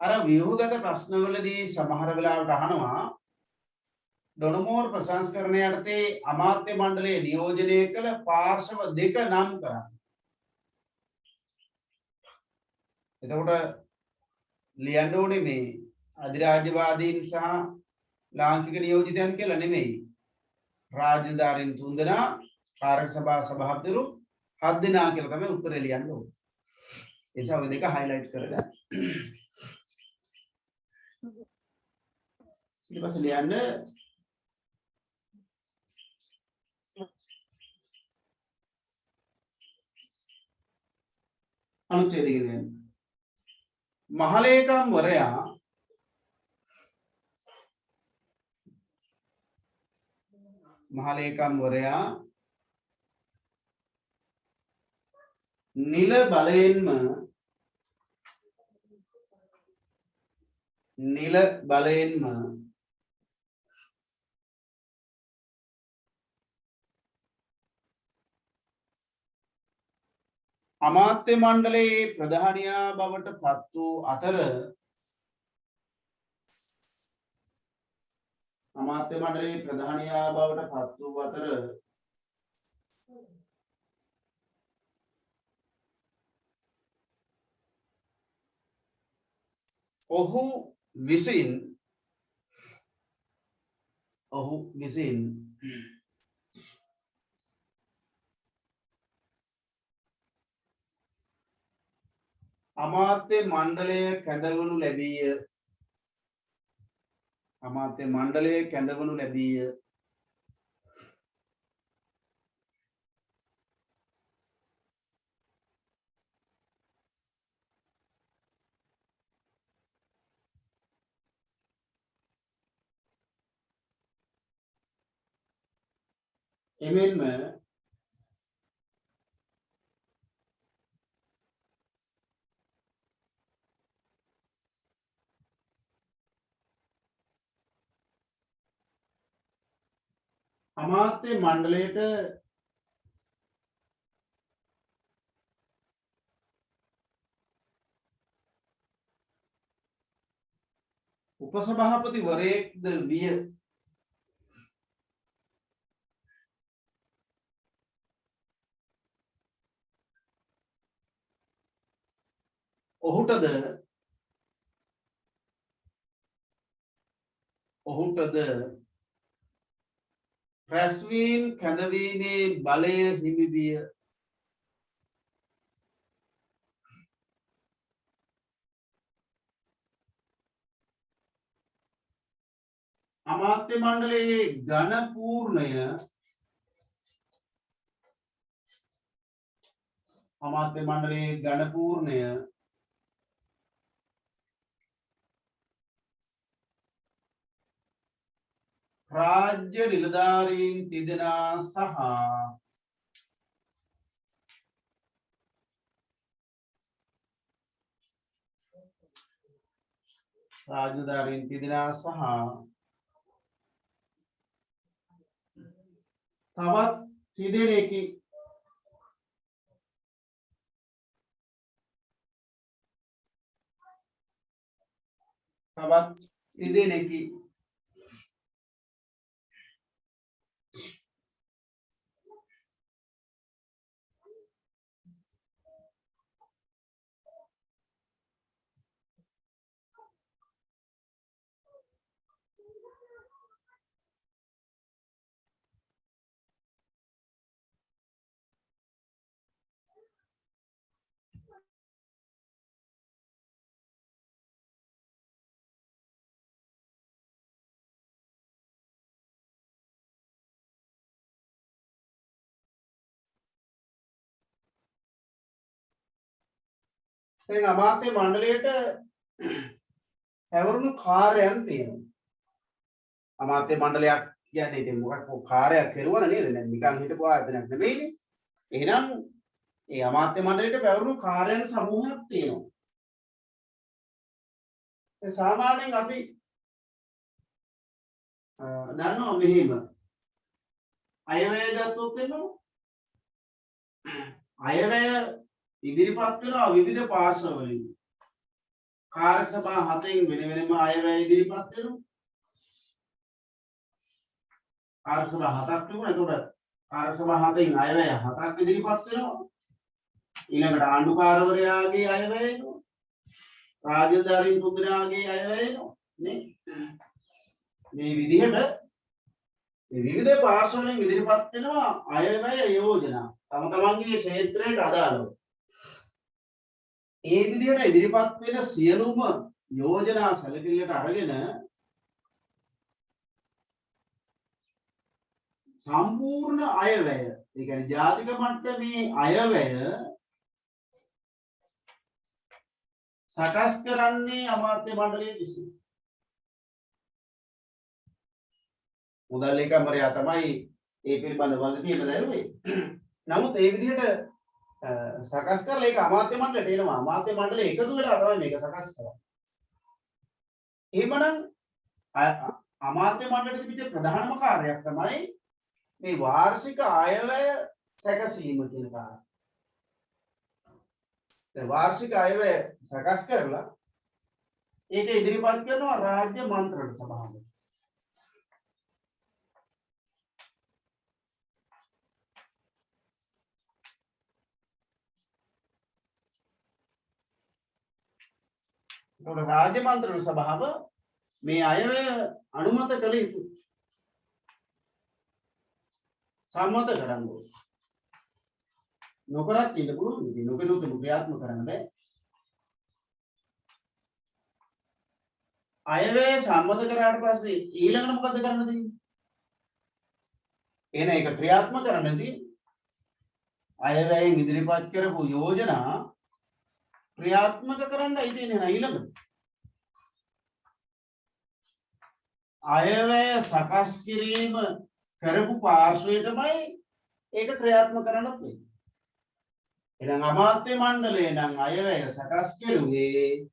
අර ව්‍යුහගත ප්‍රශ්නවලදී සමහර වෙලාවට අහනවා ඩොනමෝර් ප්‍රසංස්කරණය යටතේ අමාත්‍ය මණ්ඩලයේ නියෝජනය කළ පාර්ශව දෙක නම් කරන්න. එතකොට ලියන්න ඕනේ මේ අධිරාජ්‍යවාදීන් සහ ලාංකික නියෝජිතයන් කියලා නෙමෙයි. රාජ්‍ය නිලධාරීන් 3 දෙනා කාරක සභා සභාපතිවරු 7 දෙනා කියලා තමයි උත්තරේ ලියන්න ඕනේ. ඒ නිසා ඔය දෙක highlight කරගන්න. ඊට පස්සේ ලියන්න අනුච්ඡේදය කියන්නේ මහලේකම්වරයා නිල බලයෙන්ම අමාත්‍ය මණ්ඩලයේ ප්‍රධානියා බවට පත් වූ අතර ඔහු විසින් අමාත්‍ය මණ්ඩලය කැඳවනු ලැබීය. එමෙන්ම අමාත්‍ය මණ්ඩලයට උපසභාපතිවරයෙක්ද විය. ඔහුටද රැස්වීම් කැඳවීමේ බලය හිමි විය. අමාත්‍ය මණ්ඩලයේ ඝන පූර්ණය රාජ්‍ය නිලධාරීන් 3 දෙනා සහ තවත් 3 දෙනෙකි දැන් අමාත්‍ය මණ්ඩලයට පැවරුණු කාර්යයන් තියෙනවා. අමාත්‍ය මණ්ඩලයක් කියන්නේ ඉතින් මොකක් කාර්යයක් කෙරුවන නේද? දැන් නිකන් හිටපු ආයතනයක් නෙමෙයිනේ. එහෙනම් ඒ අමාත්‍ය මණ්ඩලයට පැවරුණු කාර්යයන් සමූහයක් තියෙනවා. ඒ සාමාන්‍යයෙන් අපි දන්නවා මෙහෙම අයවැය ගත්තොත් එනවා අයවැය ඉදිරිපත් වෙනවා විවිධ පාර්ශ්ව වලින්. කාර්ය සභා 7න් වෙන වෙනම අයවැය ඉදිරිපත් වෙනවා. කාර්ය සභා 7ක් තිබුණා. ඒකට කාර්ය සභා 7න් අයවැය 7ක් ඉදිරිපත් වෙනවා. ඊළඟට ආණ්ඩුකාරවරයාගේ අයවැය එනවා. රාජධානී තුන්දෙනාගේ අයවැය එනවා. නේ? මේ විදිහට මේ විවිධ පාර්ශ්ව වලින් ඉදිරිපත් වෙනවා අයවැය යෝජනා. තම තමන්ගේ ක්ෂේත්‍රයට අදාළව. ඒ විදිහට ඉදිරිපත් වෙන සියලුම යෝජනා සැලකිල්ලට අරගෙන සම්පූර්ණ අයවැය, ඒ කියන්නේ ජාතික මට්ටමේ අයවැය සකස් කරන්නේ අමාත්‍ය මණ්ඩලය විසින්. මුදල් ලේකම්වරයා තමයි ඒ පිළිබඳව වගකීම දරුවේ. නමුත් ඒ විදිහට සකස් කරලා ඒක අමාත්‍ය මණ්ඩලයට එනවා. අමාත්‍ය මණ්ඩලය එකතු වෙලා තමයි මේක සකස් කරන්නේ. එහෙමනම් අමාත්‍ය මණ්ඩලයේ තිබිච්ච ප්‍රධානම කාර්යයක් තමයි මේ වාර්ෂික අයවැය සැකසීම කියන කාර්යය. ඒ වාර්ෂික අයවැය සකස් කරලා ඒක ඉදිරිපත් කරනවා රාජ්‍ය මන්ත්‍රණ සභාවට. රාජ්‍ය මන්ත්‍රණ සභාව මේ අයවැය අනුමත කළ යුතුයි. සම්මත කරන්න ඕනේ. නොකරත් ඉන්න පුළුවන්. ඉතින් නොකරොත් ක්‍රියාත්මක කරන්න බෑ. අයවැය සම්මත කරාට පස්සේ ඊළඟට මොකද කරන්න තියෙන්නේ? එන එක ක්‍රියාත්මක කරන්න තියෙන්නේ. අයවැයෙන් ඉදිරිපත් කරපු යෝජනා ක්‍රියාත්මක කරන්නයි තියෙන්නේ ඊළඟට. අයවැය සකස් කිරීම කරපු පාර්ශ්වයටමයි ඒක ක්‍රියාත්මක කරන්නත් වෙන්නේ. එහෙනම් අමාත්‍ය මණ්ඩලය නම් අයවැය සකස් කෙරුවේ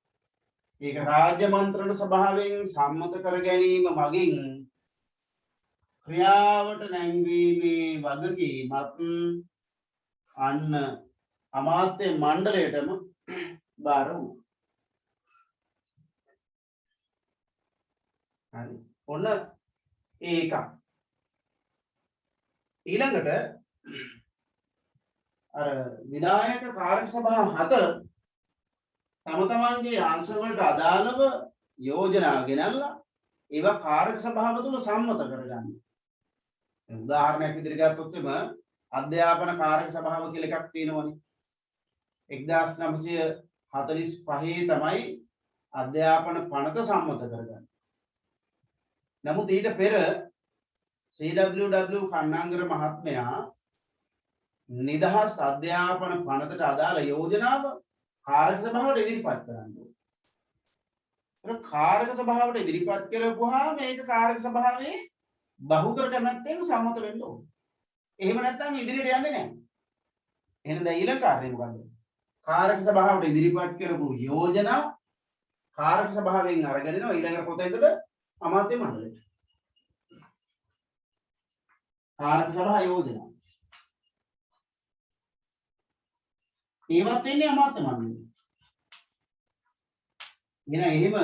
ඒක රාජ්‍ය මන්ත්‍රණ සභාවෙන් සම්මත කර ගැනීම මගින් ක්‍රියාවට නැංවීමේ වගකීමත් අන්න අමාත්‍ය මණ්ඩලයටම බාර වුණා. හරි. ඔන්න ඒක. ඊළඟට අර විධායක කාර්ය සභා 7 තම තමන්ගේ අංශ වලට අදාළව යෝජනා ගෙනල්ලා ඒවා කාර්ය සභාව තුල සම්මත කරගන්න. උදාහරණයක් විදිහට ගත්තොත් එම අධ්‍යාපන කාර්ය සභාව කියලා එකක් තියෙනවනේ. 1945 තමයි අධ්‍යාපන පනත සම්මත කරගන්නේ. නමුත් ඊට පෙර CWW කන්නාංගර මහත්මයා නිදහස් අධ්‍යාපන පනතට අදාළ යෝජනාව කාර්ය සභාවට ඉදිරිපත් කරනවා. ඒක කාර්ය සභාවට ඉදිරිපත් කරපුවාම මේක කාර්ය සභාවේ බහුතර කැමැත්තෙන් සම්මත වෙන්න ඕනේ. එහෙම නැත්නම් ඉදිරියට යන්නේ නැහැ. එහෙනම් දැන් ඊළඟ කාර්යය මොකද්ද? කාර්ය සභාවට ඉදිරිපත් කරපු යෝජනා කාර්ය සභාවෙන් අරගෙන යනවා ඊළඟට කොතෙන්ද? අමාත්‍ය මණ්ඩලයට. කාර්ය සභා යෝජනා ඒවත් එන්නේ අමාත්‍ය මණ්ඩලයට. එහෙම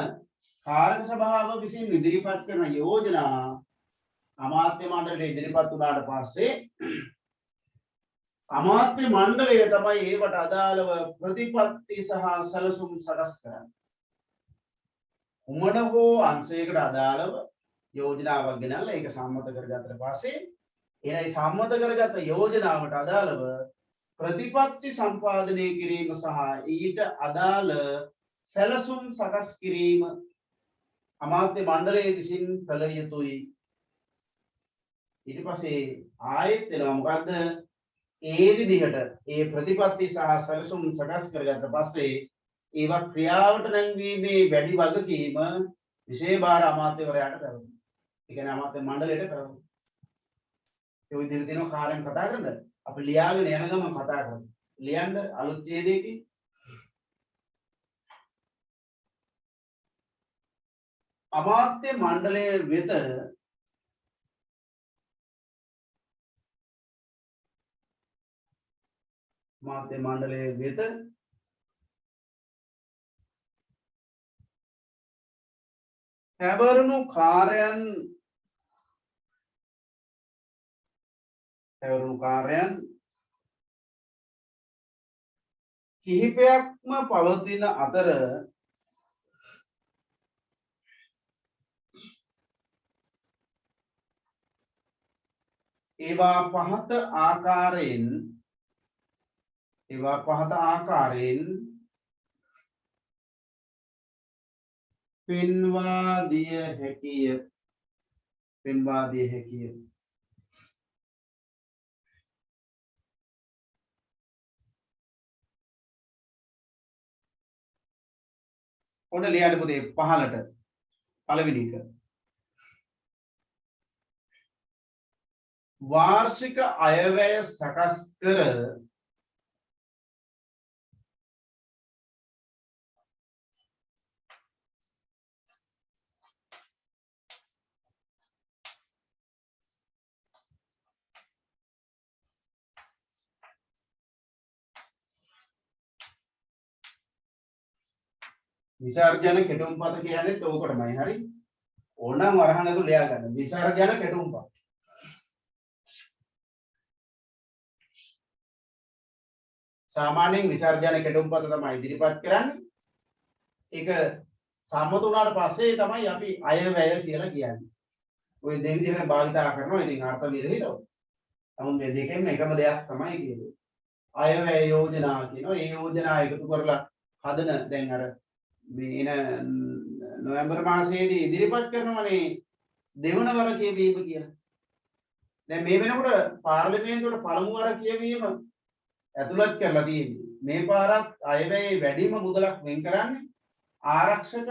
කාර්ය සභාව විසින් ඉදිරිපත් කරන යෝජනා අමාත්‍ය මණ්ඩලයට ඉදිරිපත් වුණාට පස්සේ අමාත්‍ය මණ්ඩලය තමයි ඒවට අදාළව ප්‍රතිපත්ති සහ සැලසුම් සකස් කරන්නේ. උමඩ හෝ අංශයකට අදාළව යෝජනාවක් ගෙනල්ලා ඒක සම්මත කරගත්තට පස්සේ එනයි සම්මත කරගත්ත යෝජනාවට අදාළව ප්‍රතිපත්ති සම්පාදනය කිරීම සහ ඊට අදාළ සැලසුම් සකස් කිරීම අමාත්‍ය මණ්ඩලය විසින් කළ යුතුයි. ඊට පස්සේ ආයෙත් එනවා මොකද්ද? ඒ විදිහට ඒ ප්‍රතිපත්ති සහ සැලසුම් සකස් කරගත්ත පස්සේ ඒවා ක්‍රියාවට නැංවීමේ වැඩි වගකීම විශේෂ භාර අමාත්‍යවරයාට කරනවා. ඒ කියන්නේ අමාත්‍ය මණ්ඩලයට කරනවා. ඒ විදිහට දෙනවා කාර්යයන් කතා කරන්න. අපි ලියාගෙන යන ගමන් කතා කරමු. ලියන්න අලුත් ඡේදයකින් අමාත්‍ය මණ්ඩලය වෙත අමාත්‍ය මණ්ඩලය වෙත හැවරුණු කාර්යයන් කිහිපයක්ම පවතින අතර ඒවා පහත ආකාරයෙන් පෙන්වා දිය හැකිය. ඔන්න ලියන්න පුතේ 15ට පළවෙනි එක. වාර්ෂික අයවැය සකස් කර විසර්ජන කෙටුම්පත කියන්නේ ඕකටමයි. හරි ඕනනම් වරහන් ඇතුළේ ලියා ගන්න. විසර්ජන කෙටුම්පත සාමාන්‍යයෙන් විසර්ජන කෙටුම්පත තමයි ඉදිරිපත් කරන්නේ. ඒක සම්මත වුණාට පස්සේ තමයි අපි අයවැය කියලා කියන්නේ. ඔය දෙවිදිහට භාවිතා කරනවා. ඉතින් අර්ථ විරහිතව. නමුත් මේ දෙකෙන්ම එකම දෙයක් තමයි කියන්නේ. අයවැය යෝජනා කියනවා. ඒ යෝජනා එකතු කරලා හදන දැන් අර මේ නොවැම්බර් මාසයේදී ඉදිරිපත් කරනවනේ දෙවන වර කියවීම කියලා. දැන් මේ වෙනකොට පාර්ලිමේන්තුවට පළමු වර කියවීම ඇතුළත් කරලා තියෙන්නේ. මේ පාරත් අයවැයේ වැඩිම මුදලක් වෙන් කරන්නේ ආරක්ෂක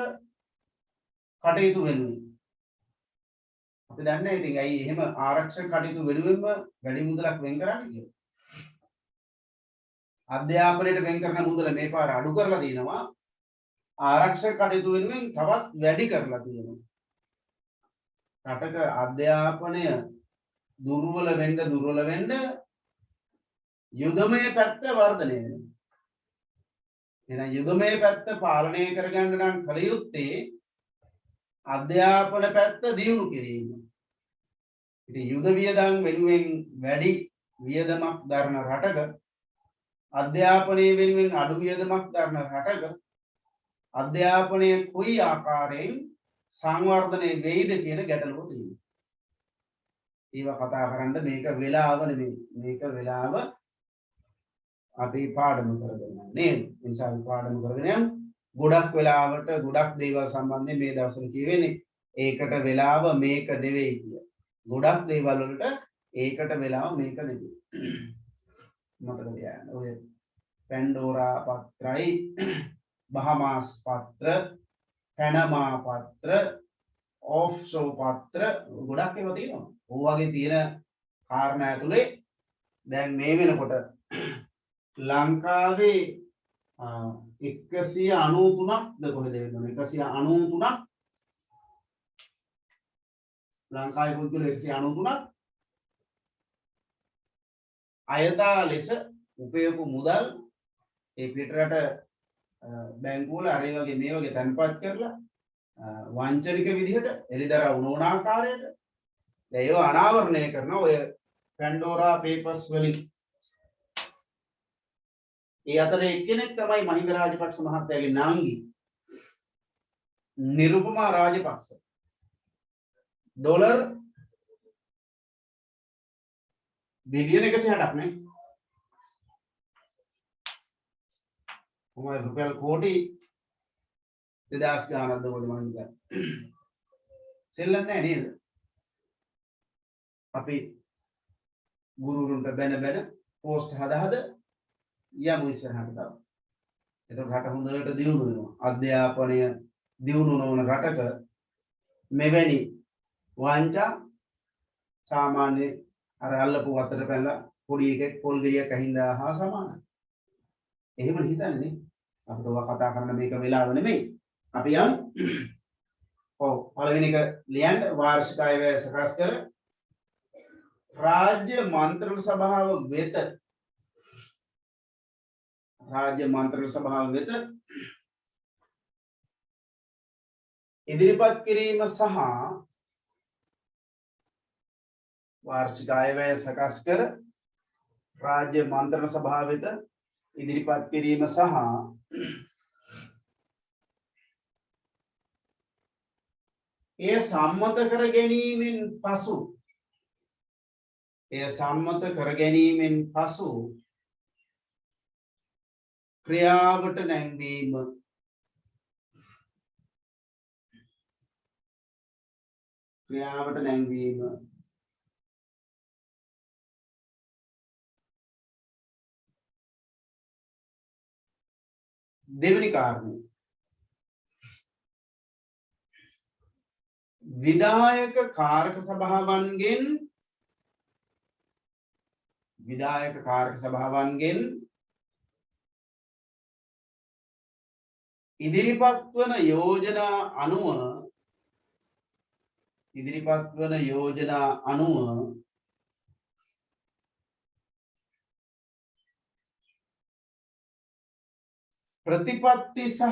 කටයුතු වෙනුවෙන්. අපි දන්නේ ඉතින් ඇයි එහෙම ආරක්ෂක කටයුතු වෙනුවෙන්ම වැඩි මුදලක් වෙන් කරන්නේ කියලා. අධ්‍යාපනයට වෙන් කරන මුදල මේ පාර අඩු කරලා දිනවා. ආරක්ෂක කටයුතු වෙනුවෙන් තවත් වැඩි කරලා තියෙනවා. රටක අධ්‍යාපනය දුර්වල වෙන්න යුදමය පැත්ත වර්ධනය වෙනවා. එහෙනම් යුදමය පැත්ත පාලනය කරගන්න නම් කල යුත්තේ අධ්‍යාපන පැත්ත දියුණු කිරීම. ඉතින් යුද වියදම් වෙනුවෙන් වැඩි වියදමක් දරන රටක අධ්‍යාපනයේ වෙනුවෙන් අඩු වියදමක් දරන රටක අධ්‍යාපනය කොයි ආකාරයෙන් සංවර්ධනය වෙයිද කියන ගැටලුව තියෙනවා. ඒවා කතා කරන්න මේක වෙලාව නෙමෙයි. මේක වෙලාව අපි පාඩම කරගෙන නේද? ඒ නිසා අපි පාඩම කරගෙන යමු. ගොඩක් වෙලාවට ගොඩක් දේවල් සම්බන්ධයෙන් මේ දවස්වල කියවෙන්නේ ඒකට වෙලාව මේක නෙවෙයි කියලා. ගොඩක් දේවල් වලට ඒකට වෙලාව මේක නෙවෙයි. මතක තියාගන්න. ඔය පැන්ඩෝරා පත්‍රයි බහමාස් පත්‍ර පැනමා පත්‍ර ඔෆ්ෂෝ පත්‍ර ගොඩක් ඒවා තියෙනවා. ඔය වගේ තියෙන කාරණා ඇතුලේ දැන් මේ වෙනකොට ලංකාවේ 193ක්ද කොහෙද වෙන්නේ 193ක් ලංකාවේ පුද්ගලයෝ 193ක් අයථා ලෙස උපයපු මුදල් ඒ පිටරට බැංකුවල අර වගේ මේ වගේ තැන්පත් කරලා වංචනික විදිහට එළිදරව් නොවන ආකාරයට දැන් ඒව අනාවරණය කරන ඔය පැන්ඩෝරා පේපර්ස් වලින් ඒ අතරේ එක්කෙනෙක් තමයි මහින්ද රාජපක්ෂ මහත්තයාගේ නාංගි නිරුපමා රාජපක්ෂ ඩොලර් බිලියන 160ක් නේ කොහොමද රුපියල් කෝටි 2000 ගානක්ද කොහෙද මම හිතන්නේ සෙල්ලම් නැහැ නේද අපි ගුරුවරුන්ට බැන පෝස්ට් හදා යමු ඉස්සරහට තව එතකොට රට හොඳට දියුණු වෙනවා. අධ්‍යාපනය දියුණු නොවන රටක මෙවැනි වංචා සාමාන්‍ය අර අල්ලපු වතට පැනලා පොඩි එකෙක් පොල් ගෙඩියක් අහින්දා හා සමානයි. එහෙම හිතන්නේ නේ. අපිට ඔවා කතා කරන්න මේක වෙලාව නෙමෙයි. අපි යමු. ඔව් පළවෙනි එක ලියන්න වාර්ෂික අයවැය සකස් කර රාජ්‍ය මන්ත්‍රණ සභාව වෙත ඉදිරිපත් කිරීම සහ වාර්ෂික අයවැය සකස් කර රාජ්‍ය මන්ත්‍රණ සභාව වෙත ඉදිරිපත් කිරීම සහ එය සම්මත කර ගැනීමෙන් පසු ක්‍රියාවට නැංවීම දෙවෙනි කාරණය විධායක කාරක සභාවන්ගෙන් ඉදිරිපත් වන යෝජනා අනුව ප්‍රතිපත්ති සහ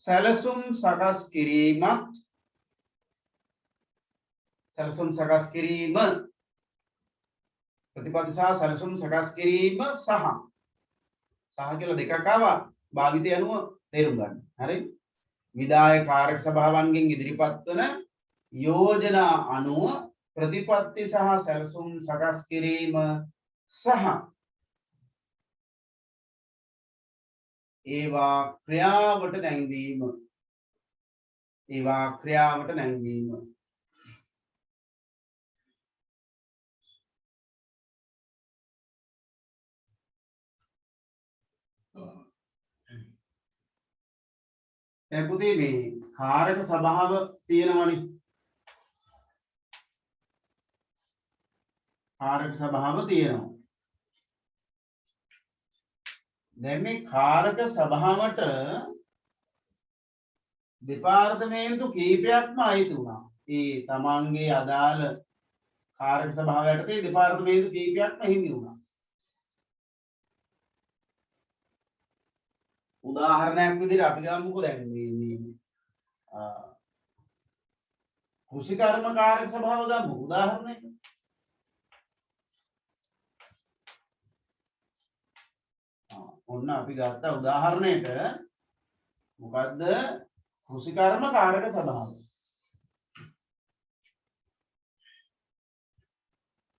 සැලසුම් සකස් කිරීම ප්‍රතිපත්ති සහ සැලසුම් සකස් කිරීම සහ කියලා දෙකක් ආවා භාවිතය අනුව තේරුම් ගන්න. හරි? විධායක කාරක සභාවන්ගෙන් ඉදිරිපත් වන යෝජනා අනුව ප්‍රතිපත්ති සහ සැලසුම් සකස් කිරීම සහ ඒවා ක්‍රියාවට නැංවීම එපුතේ මේ කාරක සභාව තියෙනවනේ. දැන් මේ කාරක සභාවට දෙපාර්තමේන්තු කීපයක්ම අයිති වුණා. ඒ තමන්ගේ අදාළ කාරක සභාව යටතේ දෙපාර්තමේන්තු කීපයක්ම හිමි වුණා. උදාහරණයක් විදිහට අපි ගමුකෝ දැන් මේ කෘෂිකර්ම කාරක සභාව ගමු උදාහරණයක්. ඔන්න අපි ගත්ත උදාහරණයට මොකද්ද කෘෂිකර්ම කාරක සභාව.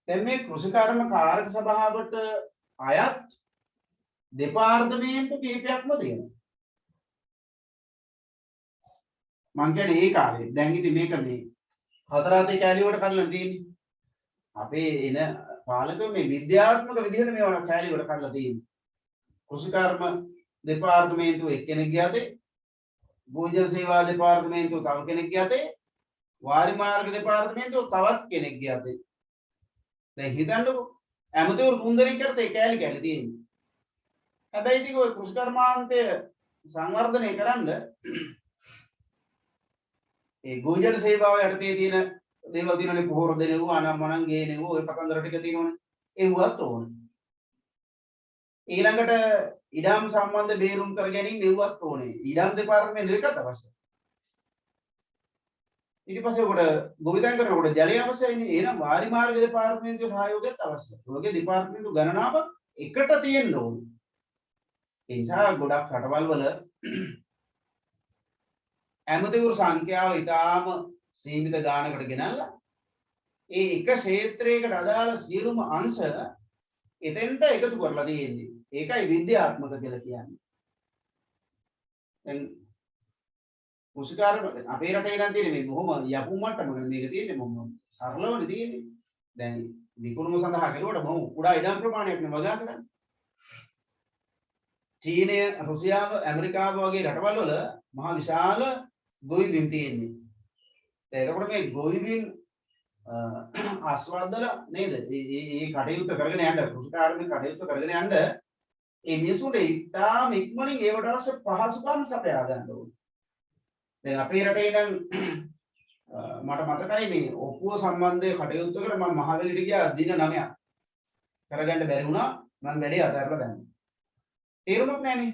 දැන් මේ කෘෂිකර්ම කාරක සභාවට අයත් දෙපාර්තමේන්තු කීපයක්ම තියෙනවා. මං කියන්නේ ඒ කාලේ දැන් ඉතින් මේක මේ හතර අතේ කැලිය වලට කඩලා තියෙන්නේ. අපේ එන පාලකයෝ මේ විද්‍යාත්මක විදිහට මේවට කැලිය වලට කඩලා තියෙන්නේ. කෘෂිකර්ම දෙපාර්තමේන්තුව එක්කෙනෙක්ගේ අතේ, භෝජන සේවා දෙපාර්තමේන්තුව තව කෙනෙක්ගේ අතේ, වාරි මාර්ග දෙපාර්තමේන්තුව තවත් කෙනෙක්ගේ අතේ. දැන් හිතන්නකෝ ඇමතිවරු තුන්දෙනෙක් යටතේ කැලි තියෙන්නේ. හැබැයි ඉතින් ඔය කෘෂිකර්මාන්තය සංවර්ධනය කරන්න ඒ භෝජන සේවාව යටතේ තියෙන දේවල් තියෙනනේ පොහොර දෙනෙවුව අනම්මනම් ගේනෙවුව ඔය පතන්දර ටික තියෙනවනේ ඒවත් ඕනේ. ඊළඟට ඉඩම් සම්බන්ධ බේරුම් කර ගැනීම ඒවත් ඕනේ. ඉඩම් දෙපාර්තමේන්තුව එකක් අවශ්‍යයි. ඊට පස්සේ උඩ ගොවිතැන් කරනකොට ජලය අවශ්‍යයිනේ. එහෙනම් වාරි මාර්ග දෙපාර්තමේන්තුවේ සහයෝගයත් අවශ්‍යයි. ඔයගේ දෙපාර්තමේන්තු ගණනාව එකට තියෙන්න ඕනේ. ඒ නිසා ගොඩක් රටවල් වල ඇමතිවරු සංඛ්‍යාව ඉතාම සීමිත ගානකට ගෙනල්ලා ඒ එක ක්ෂේත්‍රයකට අදාළ සියලුම අංශ එතෙන්ට එකතු කරලා තියෙන්නේ. ඒකයි විද්‍යාත්මක කියලා කියන්නේ. දැන් කෘෂිකාර්ම අපේ රටේ නම් තියෙන්නේ මේ බොහොම යපු මට්ටමක මේක තියෙන්නේ මොකක්ද සරලවනේ තියෙන්නේ. දැන් විකුණුම සඳහා කරුවට බොහොම කුඩා ඉඩම් ප්‍රමාණයක් නේ වගා කරන්නේ. චීනය, රුසියාව, ඇමරිකාව වගේ රටවල් වල මහා විශාල ගොවි බිම් තියෙන්නේ. දැන් එතකොට මේ ගොවි බිම් ආස්වාදලා නේද? මේ කටයුත්ත කරගෙන යන්න, කෘෂිකාර්මික කටයුත්ත කරගෙන යන්න මේ මිනිසුන්ට ඉතාම ඉක්මනින් ඒවට අවශ්‍ය පහසුකම් සපයා ගන්න ඕනේ. දැන් අපේ රටේ ඉඳන් මට මතකයි මේ ඔප්පුව සම්බන්ධ කටයුත්තකට මම මහවැලිට ගියා දින 9ක්. කරගන්න බැරි වුණා. මම වැඩේ අතහැරලා දැම්මා. තේරුමක් නැහනේ.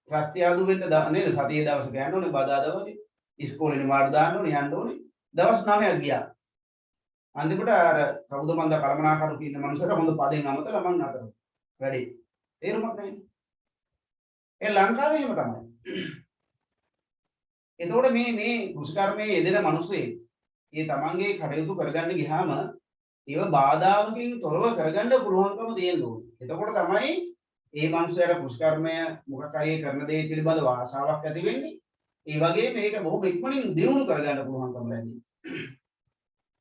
රස්තියාදු වෙන්න නේද? සතියේ දවසක යන්න ඕනේ, බදා දවසේ. ඉස්කෝලේ නිවාඩු දාන්න ඕනේ, යන්න ඕනේ. දවස් 9ක් ගියා. අන්තිමට අර කවුද මන්ද කළමනාකරු කියන මනුස්සයාට හොඳ පදෙන් අමතලා මං අතර වැඩේ. තේරුමක් නැහනේ. ඒ ලංකාවේ එහෙම තමයි. එතකොට මේ කෘෂිකර්මයේ යෙදෙන මිනිස්සේ ඒ තමන්ගේ කටයුතු කරගන්න ගියාම ඒව බාධාවකින් තොරව කරගන්න පුළුවන්කම තියෙන්න ඕනේ. එතකොට තමයි ඒ මිනිස්යාට කෘෂිකර්මය මොකක් හරි කරන දේ පිළිබඳව ආශාවක් ඇති වෙන්නේ. ඒ වගේ මේක බොහොම ඉක්මනින් දියුණු කරගන්න පුළුවන්කම ලැබෙන්නේ.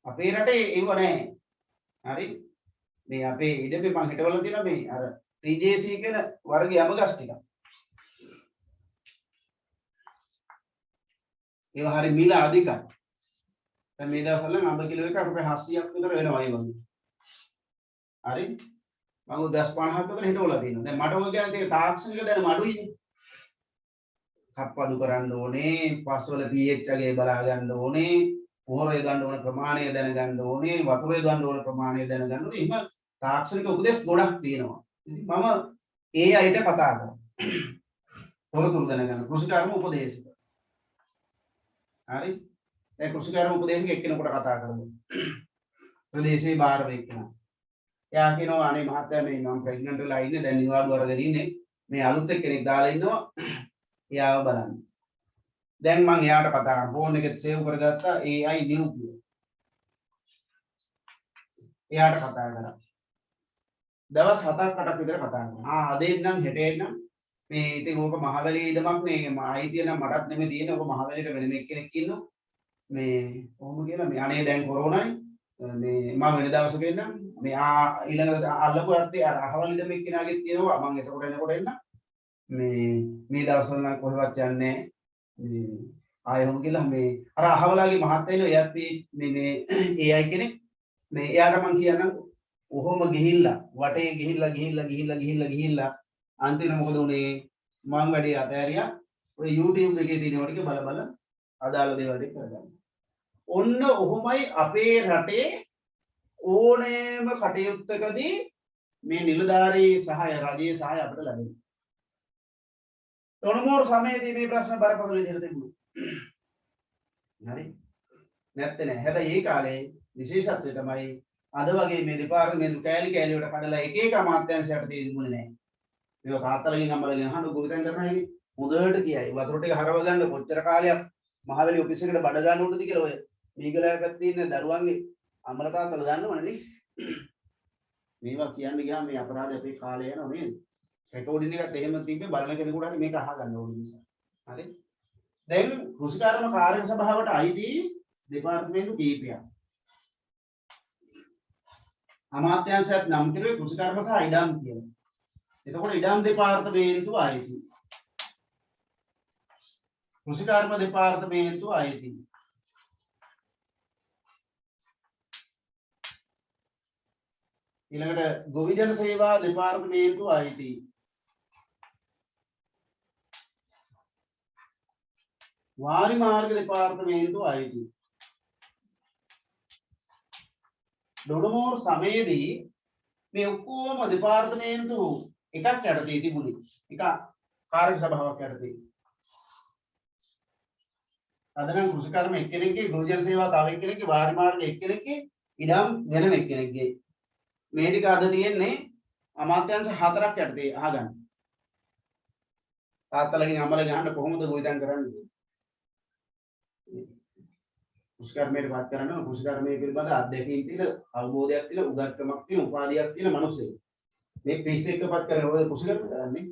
අපේ රටේ ඒව නැහැ. හරි. මේ අපේ ඉඩමේ මං හිටවල තියෙන මේ අර TJC කියන වර්ගයේ යමගස් ටික. ඒවා හරි මිල අධිකයි. දැන් මේ දවස්වල අඹ කිලෝ එකක් රුපියල් 700ක් විතර වෙනවා ඒ වගේ. හරි. මම 1050ක් විතර හිටවලා තියෙනවා. දැන් මට ඔය කියන්නේ තියෙන තාක්ෂණික දැනුම අඩුයිනේ. කප්පදු කරන්න ඕනේ, පස්වල pH අගය බලා ගන්න ඕනේ, පොහොර යොදන්න ඕන ප්‍රමාණය දැනගන්න ඕනේ, වතුර යොදන්න ඕන ප්‍රමාණය දැනගන්න ඕනේ. එහෙම තාක්ෂණික උපදෙස් ගොඩක් තියෙනවා. ඉතින් මම ඒ අයට කතා කරනවා. තොරතුරු දැනගන්න කෘෂිකර්ම උපදේශක. හරි. දැන් කෘෂිකර්ම උපදේශක එක්කෙනෙකුට කතා කරමු. ප්‍රදේශේ බාහිර වෙක්කන. එයා කියනවා අනේ මහත්තයා මේ මම ප්‍රෙග්නන්ට් වෙලා ඉන්නේ දැන් නිවාඩු අරගෙන ඉන්නේ. මේ අලුත් කෙනෙක් දාලා ඉන්නවා. එයාව බලන්න. දැන් මම එයාට කතා කරා ෆෝන් එකෙත් සේව් කරගත්තා AI new කියලා. එයාට කතා කරා. දවස් 7ක් 8ක් විතර කතා කරා. අදෙන් නම් හෙටෙන් නම් මේ ඉතින් ඕක මහවැලි ඉඩමක් නේ අයිතිය නම් මටත් නෙමෙයි තියෙන්නේ. ඕක මහවැලිට වෙනම එක්කෙනෙක් ඉන්නවා. මේ කොහොම කියලා මේ අනේ දැන් කොරෝනානේ මේ මම වෙන දවසක එන්නම්. මේ ඊළඟ අල්ලපු යත්තේ අර අහවල් ඉඩම එක්කෙනාගෙත් තියෙනවා. මම එතකොට එනකොට එන්න. මේ දවස්වල නම් කොහෙවත් යන්නේ මේ ආයෙම කියලා මේ අර අහවලාගේ මහත්තයා ඉන්න එයාත් මේ AI කෙනෙක් මේ එයාට මම කියන්නම් ඔහොම ගිහිල්ලා වටේ ගිහිල්ලා අන්තිමට මොකද උනේ මම වැඩේ අතෑරියා ඔය YouTube එකේ තියෙන ටික බල අදාළ දේවල් ටික කරගන්න. ඔන්න ඔහොමයි අපේ රටේ ඕනෑම කටයුත්තකදී මේ නිලධාරී සහාය රජයේ සහාය අපිට ලැබෙනවා. තොරමෝර සමයේදී මේ ප්‍රශ්න බරපතල විදිහට තිබුණා. හරි. නැත්තේ නෑ. හැබැයි ඒ කාලේ විශේෂත්වය තමයි අද වගේ මේ දෙපාර්තමේන්තු කෑලි වලට කඩලා එක එක අමාත්‍යාංශයට තිබුණේ නෑ. මේක තාත්තලගෙන් අම්මලගෙන් අහන්න ගොවිතැන් කරනවා නේ. හොඳට කියයි. වතුර ටික හරව ගන්න කොච්චර කාලයක් මහවැලි ඔෆිස් එකට බඩ ගන්න උඩද කියලා ඔය මීගලයා පැත්තේ ඉන්න දරුවන්ගේ අම්මලා තාත්තලා දන්නවනේ නේ. මේවා කියන්න ගියාම මේ අපරාධ අපේ කාලය යනවා නේද? රෙකෝඩින් එකත් එහෙම තිබ්බේ බලන කෙනෙකුට හරි මේක අහගන්න ඕන නිසා. හරි. දැන් කෘෂිකාර්ම කාර්ය සභාවට අයිති දෙපාර්තමේන්තු කීපයක්. අමාත්‍යාංශයත් නම් කිරුවේ කෘෂිකාර්ම සහ ඉඩම් කියලා. එතකොට ඉඩම් දෙපාර්තමේන්තුව අයිති. කෘෂිකාර්ම දෙපාර්තමේන්තුව අයිති. ඊළඟට ගොවි ජන සේවා දෙපාර්තමේන්තුව අයිති. වාරි මාර්ග දෙපාර්තමේන්තුව අයිති. දොඩමෝර සමයේදී මේ ඔක්කොම දෙපාර්තමේන්තු එකක් යටතේ තිබුණේ. එක කාර්ය සභාවක් යටතේ. අද නම් කෘෂිකර්ම එක්කෙනෙක්ගේ, ගොවි ජන සේවා තව එක්කෙනෙක්ගේ, වාරි මාර්ග එක්කෙනෙක්ගේ, ඉඩම් වෙනම එක්කෙනෙක්ගේ. මේ ටික අද තියෙන්නේ අමාත්‍යාංශ 4ක් යටතේ අහගන්න. තාත්තලගෙන් අම්මලගෙන් අහන්න කොහොමද ගොවිතැන් කරන්නේ? කෘෂිකර්මයට වත් කරන්න කෘෂිකර්මයේ පිළිබඳ අධ්‍යයනයක් තියෙන අවබෝධයක් තියෙන උගත්කමක් තියෙන උපාධියක් තියෙන මිනිස්සු. මේ පිස් එකපත් කරන ඔය කෘෂිකර්ම කරන්නේ.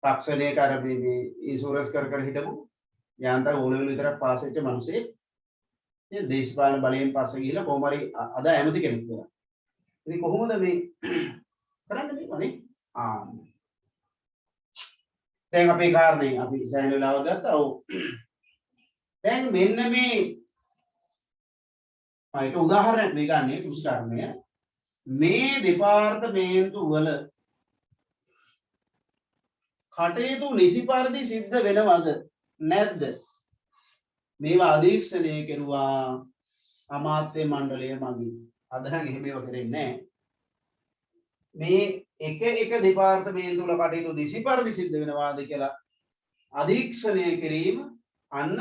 තාක්ෂණයේ කර මේ ඉන්ෂුරන්ස් කර හිටපු යාන්තම් ඕලෙවල් විතරක් පාස් වෙච්ච මිනිස්සෙක් මේ දේශපාලන බලයෙන් පස්සේ ගිහිල්ලා කොහොම හරි අද ඇමති කෙනෙක් වෙනවා. ඉතින් කොහොමද මේ කරන්නේ මේවනේ? දැන් අපේ කාරණේ අපි සෑහෙන වෙලාවක් ගත්තා. ඔව්. දැන් මෙන්න මේ ඒක උදාහරණයක් මේ ගන්නේ කෘෂිකර්මය. මේ දෙපාර්තමේන්තු වල කටයුතු නිසි පරිදි සිද්ධ වෙනවද නැද්ද? මේවා අධීක්ෂණය කෙරුවා අමාත්‍ය මණ්ඩලය මගින්. අද නම් එහෙම ඒවා කරන්නේ නැහැ. මේ එක දෙපාර්තමේන්තු වල කටයුතු නිසි පරිදි සිද්ධ වෙනවාද කියලා අධීක්ෂණය කිරීම අන්න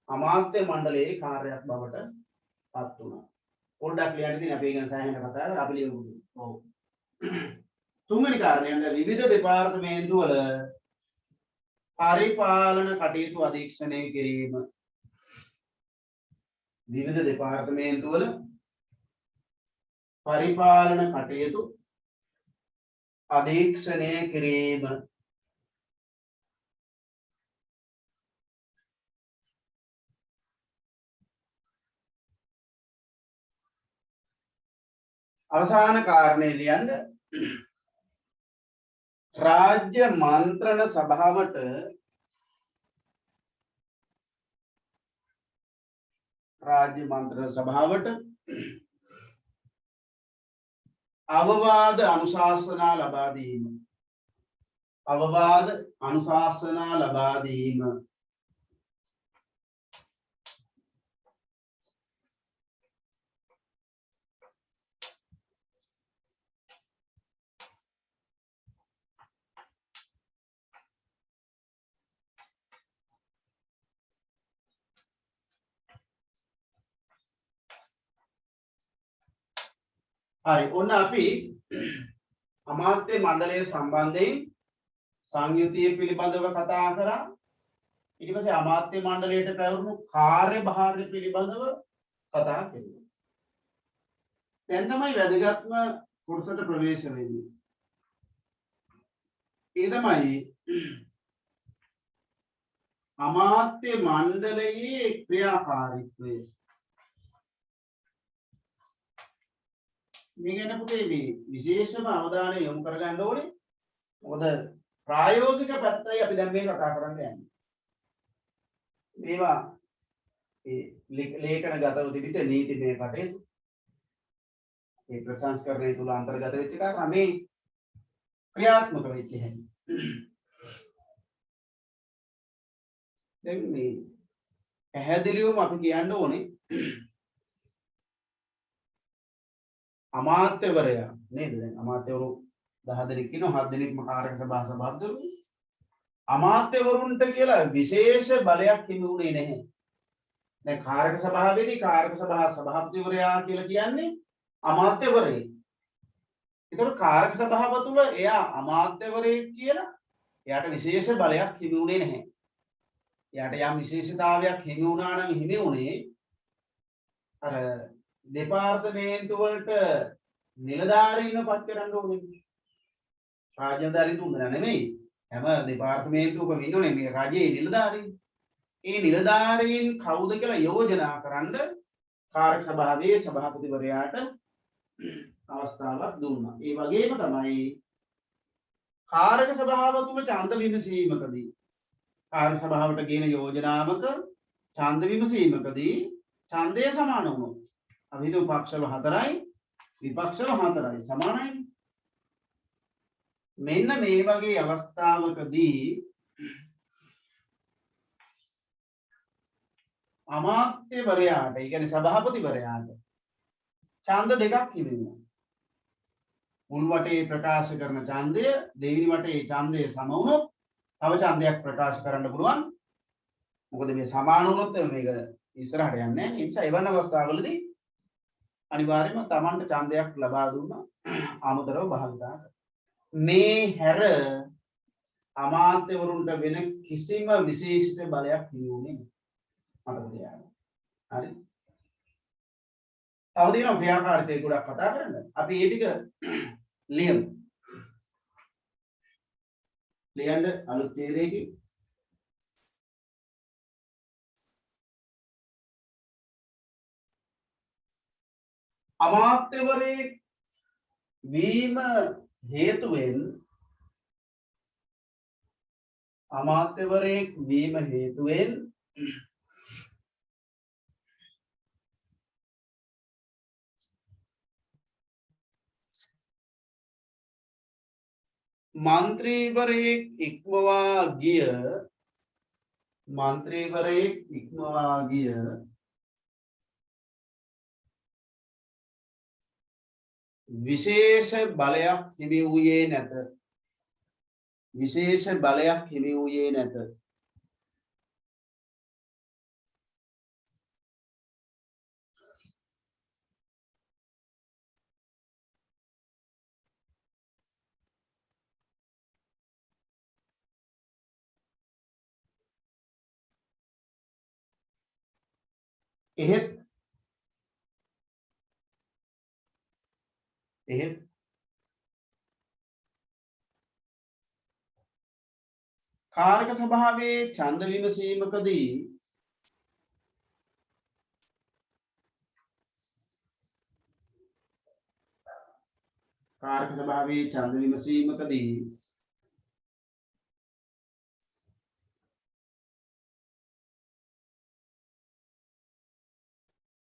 අමාත්‍ය මණ්ඩලයේ කාර්යයක් බවට පත් වුණා. පොඩ්ඩක් ලියන්න තියෙන අපි ගැන සෑහෙන කතා කරලා අපි ලියමු. ඔව්. තුන්වෙනි කාරණය විවිධ දෙපාර්තමේන්තු වල පරිපාලන කටයුතු අධීක්ෂණය කිරීම. විවිධ දෙපාර්තමේන්තු වල පරිපාලන කටයුතු අධීක්ෂණය කිරීම. අවසාන කාරණේ ලියන්න රාජ්‍ය මන්ත්‍රණ සභාවට අවවාද අනුශාසනා ලබා දීම. අවවාද අනුශාසනා ලබා දීම. හරි ඔන්න අපි අමාත්‍ය මණ්ඩලය සම්බන්ධයෙන් සංයුතිය පිළිබඳව කතා කරා. ඊට පස්සේ අමාත්‍ය මණ්ඩලයට පැවරුණු කාර්යභාරය පිළිබඳව කතා කළා. දැන් තමයි වැදගත්ම කොටසට ප්‍රවේශ වෙන්නේ. ඒ තමයි අමාත්‍ය මණ්ඩලයේ ක්‍රියාකාරීත්වය. මේ ගැන පුතේ මේ විශේෂම අවධානය යොමු කරගන්න ඕනේ. මොකද ප්‍රායෝගික පැත්තයි අපි දැන් මේ කතා කරන්න යන්නේ. මේවා ඒ ලේඛනගතව තිබිට නීතිමය කටයුතු ඒ ප්‍රසංස්කරණය තුල අන්තර්ගත වෙච්ච කාරණා මේ ක්‍රියාත්මක වෙච්ච හැටි. දැන් මේ පැහැදිලිවම අපි කියන්න ඕනේ අමාත්‍යවරයා නේද? දැන් අමාත්‍යවරු 10 දෙනෙක් ඉන්නවා. 7 දෙනෙක්ම කාර්යක සභාපතිවරු. අමාත්‍යවරුන්ට කියලා විශේෂ බලයක් හිමි වුණේ නැහැ. දැන් කාර්යක සභාවේදී කාර්යක සභාපතිවරයා කියලා කියන්නේ අමාත්‍යවරයෙක්. ඒතකොට කාර්යක සභාව තුල එයා අමාත්‍යවරයෙක් කියලා එයාට විශේෂ බලයක් හිමි වුණේ නැහැ. එයාට යම් විශේෂතාවයක් හිමි වුණා නම් හිමි වුණේ අර දෙපාර්තමේන්තු වලට නිලධාරීන්ව පත් කරන්න ඕනේ. රාජ්‍යධාරීන් තුන නෙමෙයි. හැම දෙපාර්තමේන්තුවකම ඉන්නෝනේ මේ රජයේ නිලධාරීන්. ඒ නිලධාරීන් කවුද කියලා යෝජනා කරන්න කාර්ය සභාවේ සභාපතිවරයාට අවස්ථාවක් දුන්නා. ඒ වගේම තමයි කාර්ය සභාව තුල ඡන්ද විමසීමකදී කාර්ය සභාවට ගෙන යෝජනාවක ඡන්ද විමසීමකදී ඡන්දය සමාන වුණොත් අපි හිතුව පක්ෂව 4යි විපක්ෂව 4යි සමානයි. මෙන්න මේ වගේ අවස්ථාවකදී අමාත්‍යවරයාට ඒ කියන්නේ සභාපතිවරයාට ඡන්ද දෙකක් හිමිවෙනවා. මුල් වටේ ප්‍රකාශ කරන ඡන්දය දෙවෙනි වටේ ඡන්දය සම වුණොත් තව ඡන්දයක් ප්‍රකාශ කරන්න පුළුවන්. මොකද මේ සමාන වුණොත් මේක ඉස්සරහට යන්නේ නැහැ. ඒ නිසා එවන් අවස්ථාවලදී අනිවාර්යයෙන්ම Tamanට ඡන්දයක් ලබා දුන්නා ආමතරව භාවිතා කරනවා. මේ හැර අමාත්‍යවරුන්ට වෙන කිසිම විශේෂිත බලයක් හිමිුනේ නැහැ. මතක තියාගන්න. හරි. තව දිනක් ක්‍රියාකාරීත්වය ගොඩක් කතා කරන්න. අපි මේ ටික ලියමු. ලියන්න අලුත් තීරයකින් අමාත්‍යවරයෙක් වීම හේතුවෙන් අමාත්‍යවරයෙක් වීම හේතුවෙන් මන්ත්‍රීවරයෙක් ඉක්මවා ගිය විශේෂ බලයක් හිමි වූයේ නැත. විශේෂ බලයක් හිමි වූයේ නැත. එහෙත් කාරක සභාවේ ඡන්ද විමසීමකදී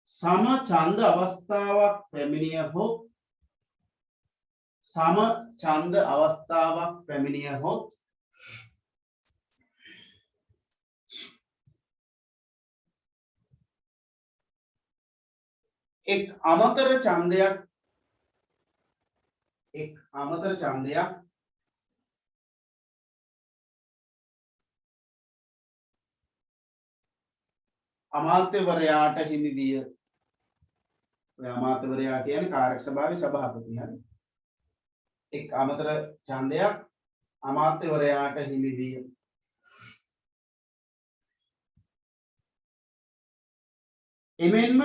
සම ඡන්ද අවස්ථාවක් පැමිණියහොත් එක් අමතර ඡන්දයක් අමාත්‍යවරයාට හිමි විය. ඔය අමාත්‍යවරයා කියන්නේ කාර්ය සභාවේ සභාපති හරි. එක් අමතර ඡන්දයක් අමාත්‍යවරයාට හිමි විය. එමෙන්ම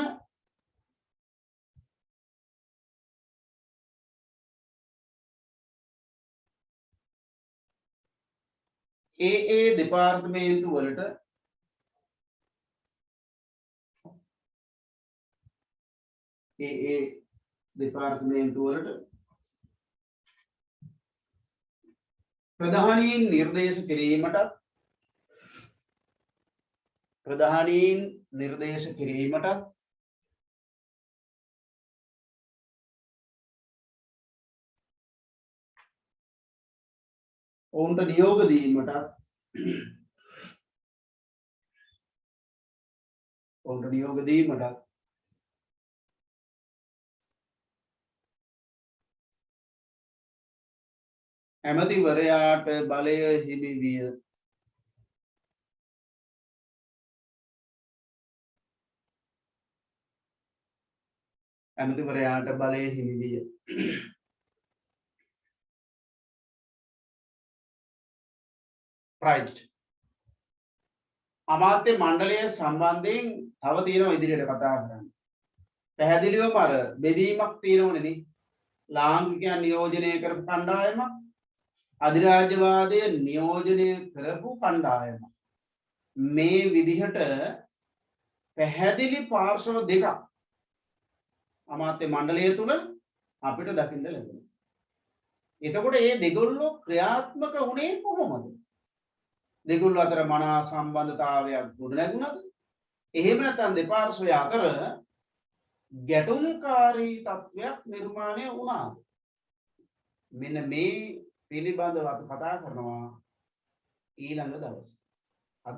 ඒ දෙපාර්තමේන්තු වලට ප්‍රධානීන් නිර්දේශ කිරීමටත් ඔවුන්ට නියෝග දීමටත් ඇමතිවරයාට බලය හිමි විය. right. අමාත්‍ය මණ්ඩලය සම්බන්ධයෙන් තව තියෙනවා ඉදිරියට කතා කරන්න. පැහැදිලිවම අර බෙදීමක් තියෙනවනේ නේ. ලාංකිකයන් නියෝජනය කරපු කණ්ඩායමක් අධිරාජ්‍යවාදය නියෝජනය කරපු කණ්ඩායමක්. මේ විදිහට පැහැදිලි පාර්ශව දෙකක් අමාත්‍ය මණ්ඩලය තුල අපිට දකින්න ලැබෙනවා. එතකොට මේ දෙගොල්ලෝ ක්‍රියාත්මක වුණේ කොහොමද? දෙගොල්ලෝ අතර මනා සම්බන්ධතාවයක් ගොඩනැගුණාද? එහෙම නැත්නම් දෙපාර්ශ්වය අතර ගැටුම්කාරී තත්වයක් නිර්මාණය වුණාද? මෙන්න මේ පිළිබඳව අපි කතා කරනවා ඊළඟ දවසේ. අද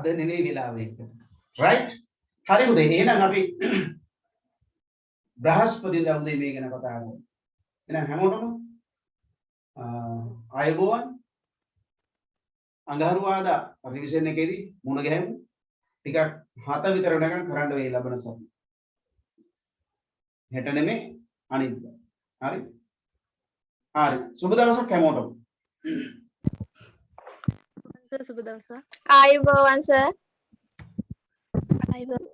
නෙමෙයි වෙලාවෙක. right? හරි උදේ. එහෙනම් අපි බ්‍රහස්පතින්දා උදේ මේ ගැන කතා කරමු. එහෙනම් හැමෝටම ආයුබෝවන්. අඟහරුවාදා රිවිෂන් එකේදී මුණ ගැහෙමු. ටිකක් 7 විතර වෙනකන් කරන්න වෙයි ලබන සතිය. හෙට නෙමෙයි අනිද්දා. හරි? හරි. සුබ දවසක් හැමෝටම. සුබ දවසක්. ආයුබෝවන් සර්. ආයුබෝවන්.